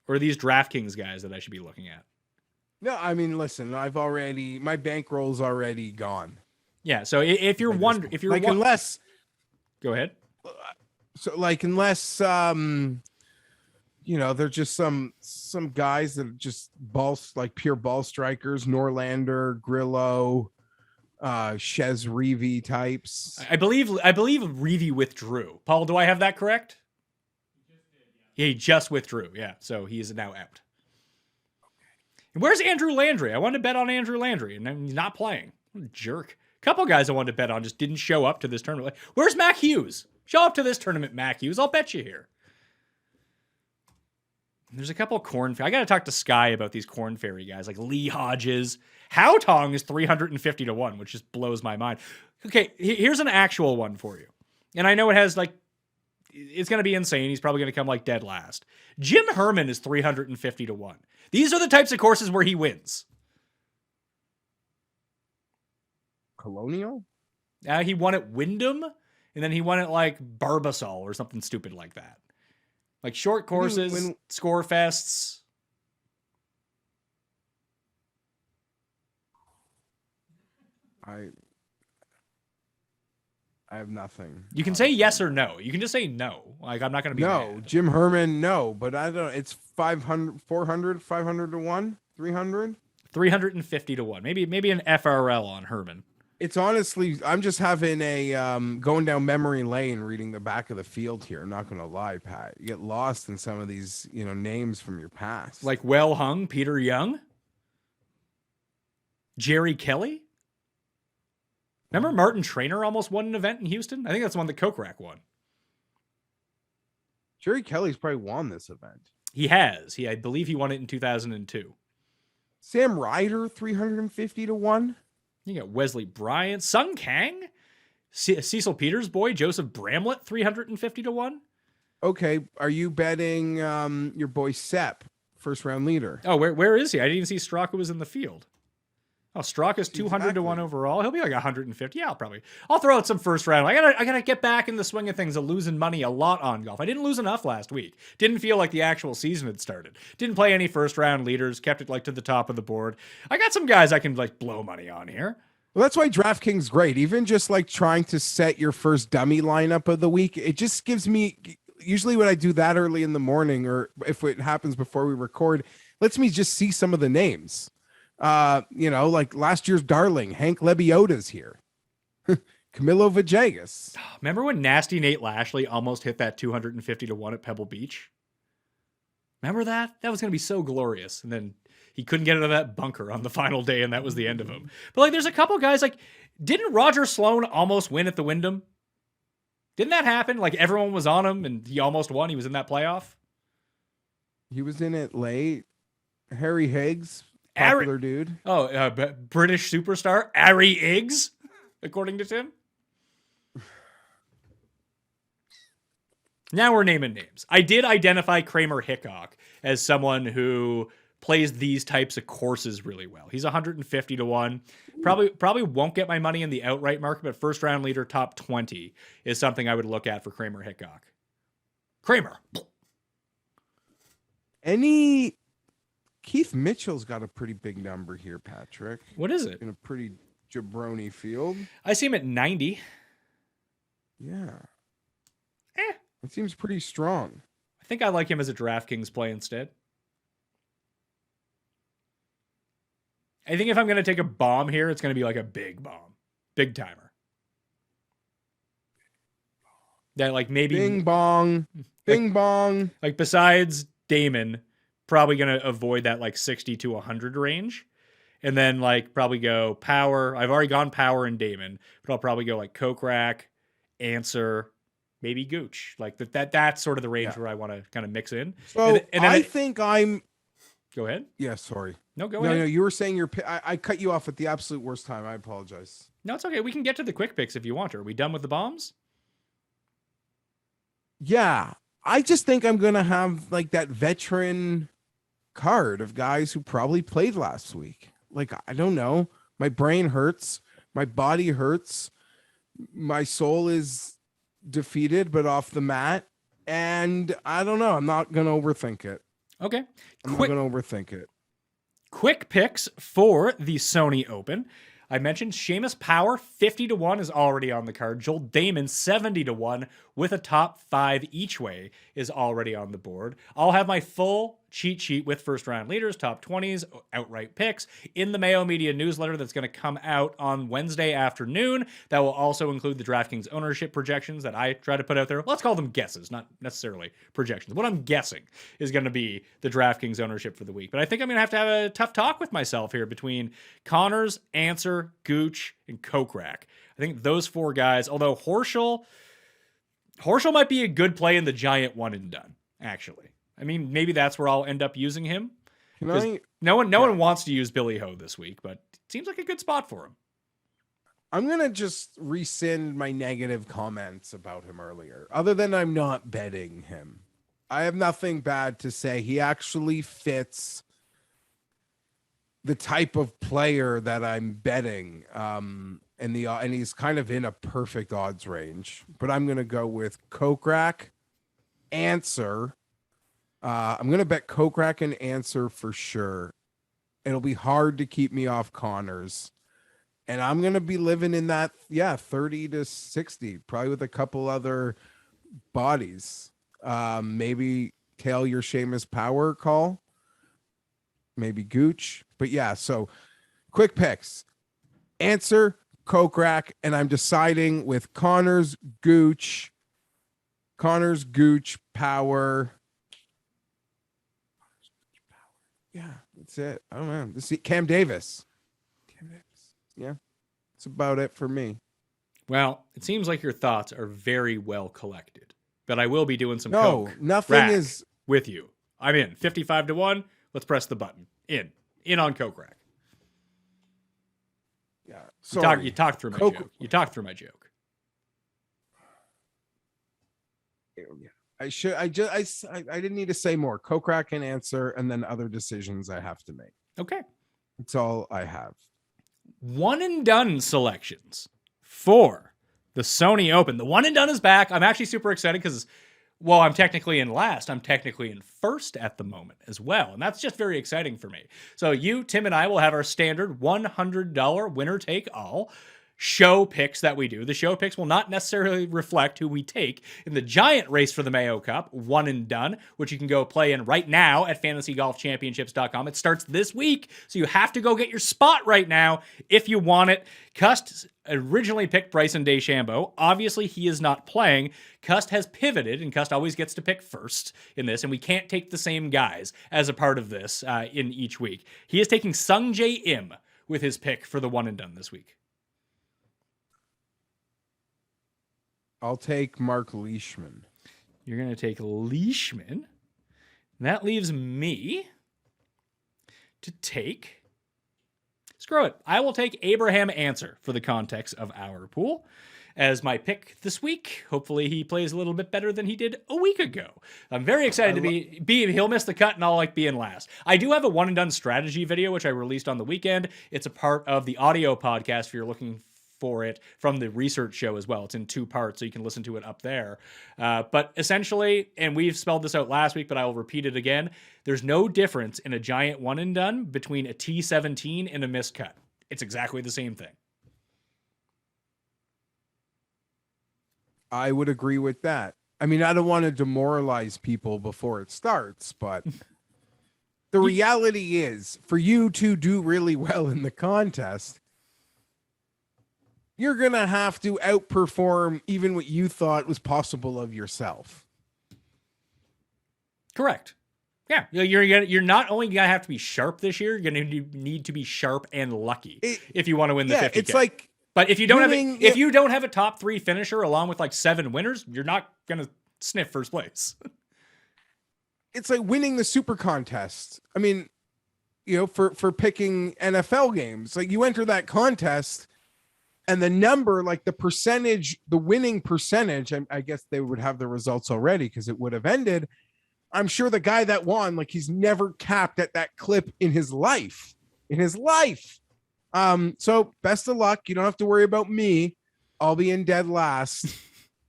Or are these DraftKings guys that I should be looking at? No, I mean, listen, my bankroll's already gone. Yeah, so if you're wondering... unless... Go ahead. So, like, unless, they're just some guys that are just pure ball strikers, Norlander, Grillo... Shez Reavy types. I believe Reavy withdrew. Paul, do I have that correct? He just withdrew. Yeah, so he is now out. And where's Andrew Landry? I wanted to bet on Andrew Landry, and he's not playing. What a jerk. A couple guys I wanted to bet on just didn't show up to this tournament. Where's Mac Hughes? Show up to this tournament, Mac Hughes. I'll bet you here. There's a couple Corn Ferry. I got to talk to Sky about these Corn Ferry guys, like Lee Hodges. Haotong is 350 to 1, which just blows my mind. Okay, here's an actual one for you. And I know it has like it's going to be insane. He's probably going to come like dead last. Jim Herman is 350 to 1. These are the types of courses where he wins. Colonial? He won at Wyndham, and then he won at like Barbasol or something stupid like that. Like short courses, score fests. I have nothing. You can say yes or no. You can just say no. Like, I'm not going to be mad. Jim Herman, no. But I don't. It's 500, 400, 500 to 1, 300? 350 to 1. Maybe an FRL on Herman. It's honestly, I'm just having a going down memory lane reading the back of the field here. I'm not going to lie, Pat. You get lost in some of these, names from your past. Like Well Hung, Peter Young, Jerry Kelly. Remember Martin Traynor almost won an event in Houston? I think that's the one that Kokrak won. Jerry Kelly's probably won this event. He has. I believe he won it in 2002. Sam Ryder, 350 to 1. You got Wesley Bryant, Sung Kang, Cecil Peters' boy, Joseph Bramlett, 350 to 1. Okay. Are you betting your boy Sepp, first round leader? Oh, where is he? I didn't even see Straka was in the field. Oh, Straka's 200 to 1 overall. He'll be like 150. Yeah, I'll throw out some first round. I gotta get back in the swing of things of losing money a lot on golf. I didn't lose enough last week. Didn't feel like the actual season had started. Didn't play any first round leaders. Kept it like to the top of the board. I got some guys I can like blow money on here. Well, that's why DraftKings great. Even just like trying to set your first dummy lineup of the week, it just gives me, usually when I do that early in the morning, or if it happens before we record, lets me just see some of the names. Like last year's darling, Hank Lebiota's here. Camilo Villegas. Remember when Nasty Nate Lashley almost hit that 250 to 1 at Pebble Beach? Remember that? That was going to be so glorious. And then he couldn't get out of that bunker on the final day, and that was the end of him. But like, there's a couple guys, like, didn't Roger Sloan almost win at the Wyndham? Didn't that happen? Like, everyone was on him, and he almost won. He was in that playoff. He was in it late. Harry Higgs, popular dude. Oh, British superstar, Harry Higgs, according to Tim. Now we're naming names. I did identify Kramer Hickok as someone who plays these types of courses really well. He's 150 to 1. Probably won't get my money in the outright market, but first round leader top 20 is something I would look at for Kramer Hickok. Kramer. Keith Mitchell's got a pretty big number here, Patrick. What is it? In a pretty jabroni field. I see him at 90. Yeah. It seems pretty strong. I think I like him as a DraftKings play instead. I think if I'm going to take a bomb here, it's going to be like a big bomb. Big timer. That like maybe... Bing bong. Bing bong. Like besides Damon, probably going to avoid that like 60 to 100 range. And then like probably go power. I've already gone power and Damon. But I'll probably go like Kokrak, Answer, maybe Gooch. Like that's sort of the range where I want to kind of mix in. So and then I think I'm... Go ahead. Yeah, sorry. No, go ahead. No, you were saying I cut you off at the absolute worst time. I apologize. No, it's okay. We can get to the quick picks if you want. Are we done with the bombs? Yeah. I just think I'm going to have like that veteran card of guys who probably played last week. Like, I don't know. My brain hurts. My body hurts. My soul is defeated, but off the mat. And I don't know. I'm not going to overthink it. Okay. I'm not going to overthink it. Quick picks for the Sony Open. I mentioned Seamus Power, 50 to 1 is already on the card. Joel Damon, 70 to 1 with a top 5 each way is already on the board. I'll have my full cheat sheet with first round leaders, top 20s, outright picks in the Mayo Media newsletter that's going to come out on Wednesday afternoon. That will also include the DraftKings ownership projections that I try to put out there. Let's call them guesses, not necessarily projections. What I'm guessing is going to be the DraftKings ownership for the week. But I think I'm going to have a tough talk with myself here between Connors, Answer, Gooch, and Kokrak. I think those four guys, although Horschel might be a good play in the giant one and done, actually. I mean, maybe that's where I'll end up using him. No one wants to use Billy Ho this week, but it seems like a good spot for him. I'm going to just rescind my negative comments about him earlier. Other than I'm not betting him. I have nothing bad to say. He actually fits the type of player that I'm betting. And he's kind of in a perfect odds range. But I'm going to go with Kokrak, Answer. I'm going to bet Kokrak and Answer for sure. It'll be hard to keep me off Connors. And I'm going to be living in that, 30 to 60, probably with a couple other bodies. Maybe tail your Seamus Power call. Maybe Gooch. But yeah, so quick picks. Answer, Kokrak, and I'm deciding with Connors, Gooch, Power. Yeah, that's it. Oh, man. This is Cam Davis. Yeah, that's about it for me. Well, it seems like your thoughts are very well collected, but I will be doing some nothing rack is with you. I'm in 55 to 1. Let's press the button. In on Coke Rack. Yeah, you talked through my joke. You talked through my joke. I didn't need to say more. Kokrak and Answer, and then other decisions I have to make. Okay, that's all I have. One and done selections for the Sony Open. The one and done is back. I'm actually super excited because, well, I'm technically in last. I'm technically in first at the moment as well. And that's just very exciting for me. So you, Tim, and I will have our standard $100 winner take all show picks that we do. The show picks will not necessarily reflect who we take in the giant race for the Mayo Cup, one and done, which you can go play in right now at fantasygolfchampionships.com. It starts this week, so you have to go get your spot right now if you want it. Cust originally picked Bryson DeChambeau. Obviously, he is not playing. Cust has pivoted, and Cust always gets to pick first in this, and we can't take the same guys as a part of this in each week. He is taking Sung Jae Im with his pick for the one and done this week. I'll take Mark Leishman. You're going to take Leishman. And that leaves me to take... Screw it. I will take Abraham Answer for the context of our pool as my pick this week. Hopefully he plays a little bit better than he did a week ago. I'm very excited to be he'll miss the cut and I'll be in last. I do have a one and done strategy video, which I released on the weekend. It's a part of the audio podcast if you're looking for it from the research show as well. It's in 2 parts, so you can listen to it up there. But essentially, and we've spelled this out last week, but I will repeat it again, there's no difference in a giant one and done between a T17 and a missed cut. It's exactly the same thing. I would agree with that. I mean, I don't want to demoralize people before it starts, but the reality is for you to do really well in the contest, you're going to have to outperform even what you thought was possible of yourself. Correct. Yeah. You're not only going to have to be sharp this year, you're going to need to be sharp and lucky if you want to win the 50K. It's like, but if you don't have a top 3 finisher along with like 7 winners, you're not going to sniff first place. It's like winning the super contest. I mean, for picking NFL games, like you enter that contest, and the number, like the percentage, the winning percentage, I guess they would have the results already because it would have ended. I'm sure the guy that won, like he's never capped at that clip in his life. So best of luck. You don't have to worry about me. I'll be in dead last.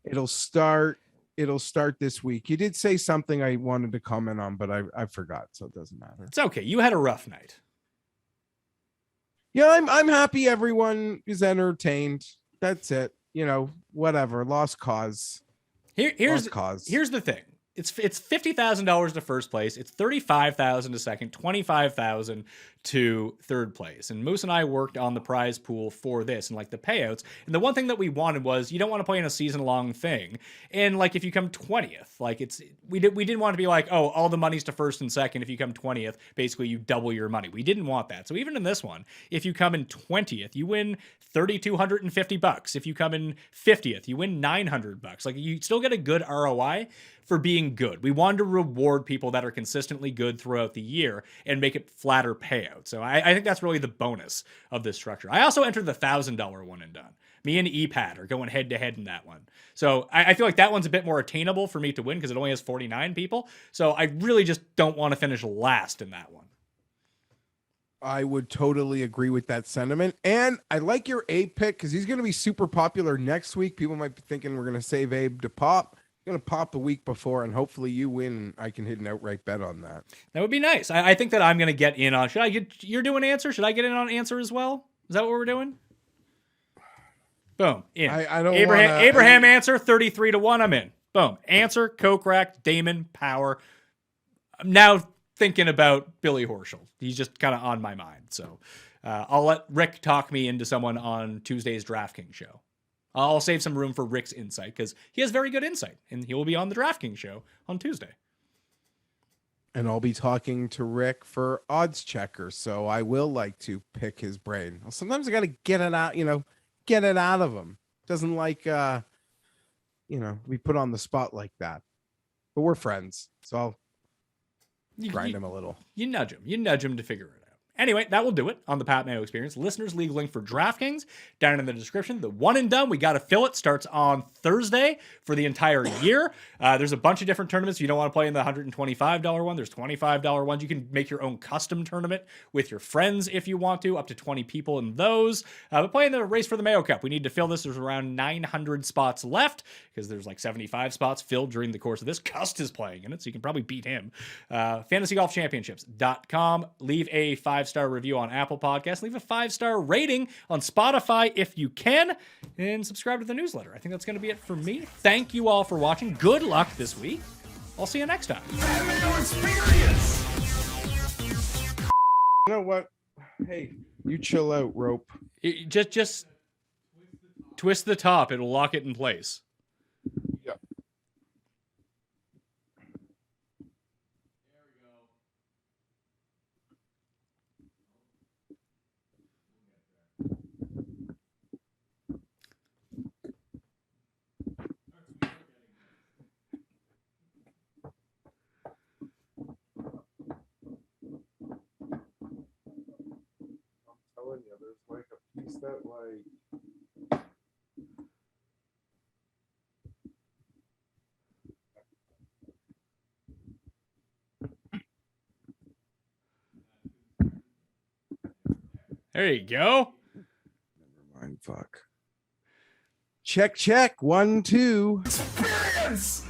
It'll start this week. You did say something I wanted to comment on, but I forgot, so it doesn't matter. It's okay. You had a rough night. Yeah, I'm happy everyone is entertained. That's it. Whatever. Lost cause. Here's the thing. It's $50,000 to first place. It's $35,000 to second, $25,000 to third place. And Moose and I worked on the prize pool for this and like the payouts. And the one thing that we wanted was you don't want to play in a season long thing. And like if you come 20th, like we didn't want to be like, oh, all the money's to first and second. If you come 20th, basically you double your money. We didn't want that. So even in this one, if you come in 20th, you win $3,250. If you come in 50th, you win $900. Like you still get a good ROI for being good. We wanted to reward people that are consistently good throughout the year and make it flatter payouts. payout. So I think that's really the bonus of this structure. I also entered the $1,000 one and done. Me and EPAT are going head to head in that one. So I feel like that one's a bit more attainable for me to win because it only has 49 people. So I really just don't want to finish last in that one. I would totally agree with that sentiment. And I like your Abe pick because he's going to be super popular next week. People might be thinking we're going to save Abe to pop. Going to pop the week before, and hopefully you win, and I can hit an outright bet on that. That would be nice. I think that I'm going to get in on. Should I get? You're doing answer. Should I get in on answer as well? Is that what we're doing? Boom. In. I don't. Abraham answer 33-1. I'm in. Boom. Answer Kokrak, Damon, Power. I'm now thinking about Billy Horschel. He's just kind of on my mind. So I'll let Rick talk me into someone on Tuesday's DraftKings show. I'll save some room for Rick's insight because he has very good insight, and he will be on the DraftKings show on Tuesday. And I'll be talking to Rick for odds checkers, so I will like to pick his brain. Sometimes I got to get it out, get it out of him. Doesn't like, be put on the spot like that. But we're friends, so I'll grind him a little. You nudge him. You nudge him to figure it out. Anyway, that will do it on the Pat Mayo Experience. Listeners league link for DraftKings down in the description. The one and done, we got to fill it, starts on Thursday for the entire year. There's a bunch of different tournaments. You don't want to play in the $125 one. There's $25 ones. You can make your own custom tournament with your friends if you want to, up to 20 people in those. But playing the race for the Mayo Cup, we need to fill this. There's around 900 spots left because there's like 75 spots filled during the course of this. Cust is playing in it, so you can probably beat him. FantasyGolfChampionships.com. Leave a 5-star review on Apple Podcasts. Leave a 5-star rating on Spotify if you can, and subscribe to the newsletter. I think that's going to be it for me. Thank you all for watching. Good luck this week. I'll see you next time. You know what? Hey, you chill out, Rope. Just twist the top. It'll lock it in place. Yeah. Telling you, there's like a piece that like There you go. never mind. Fuck. Check. 1, 2. Experience.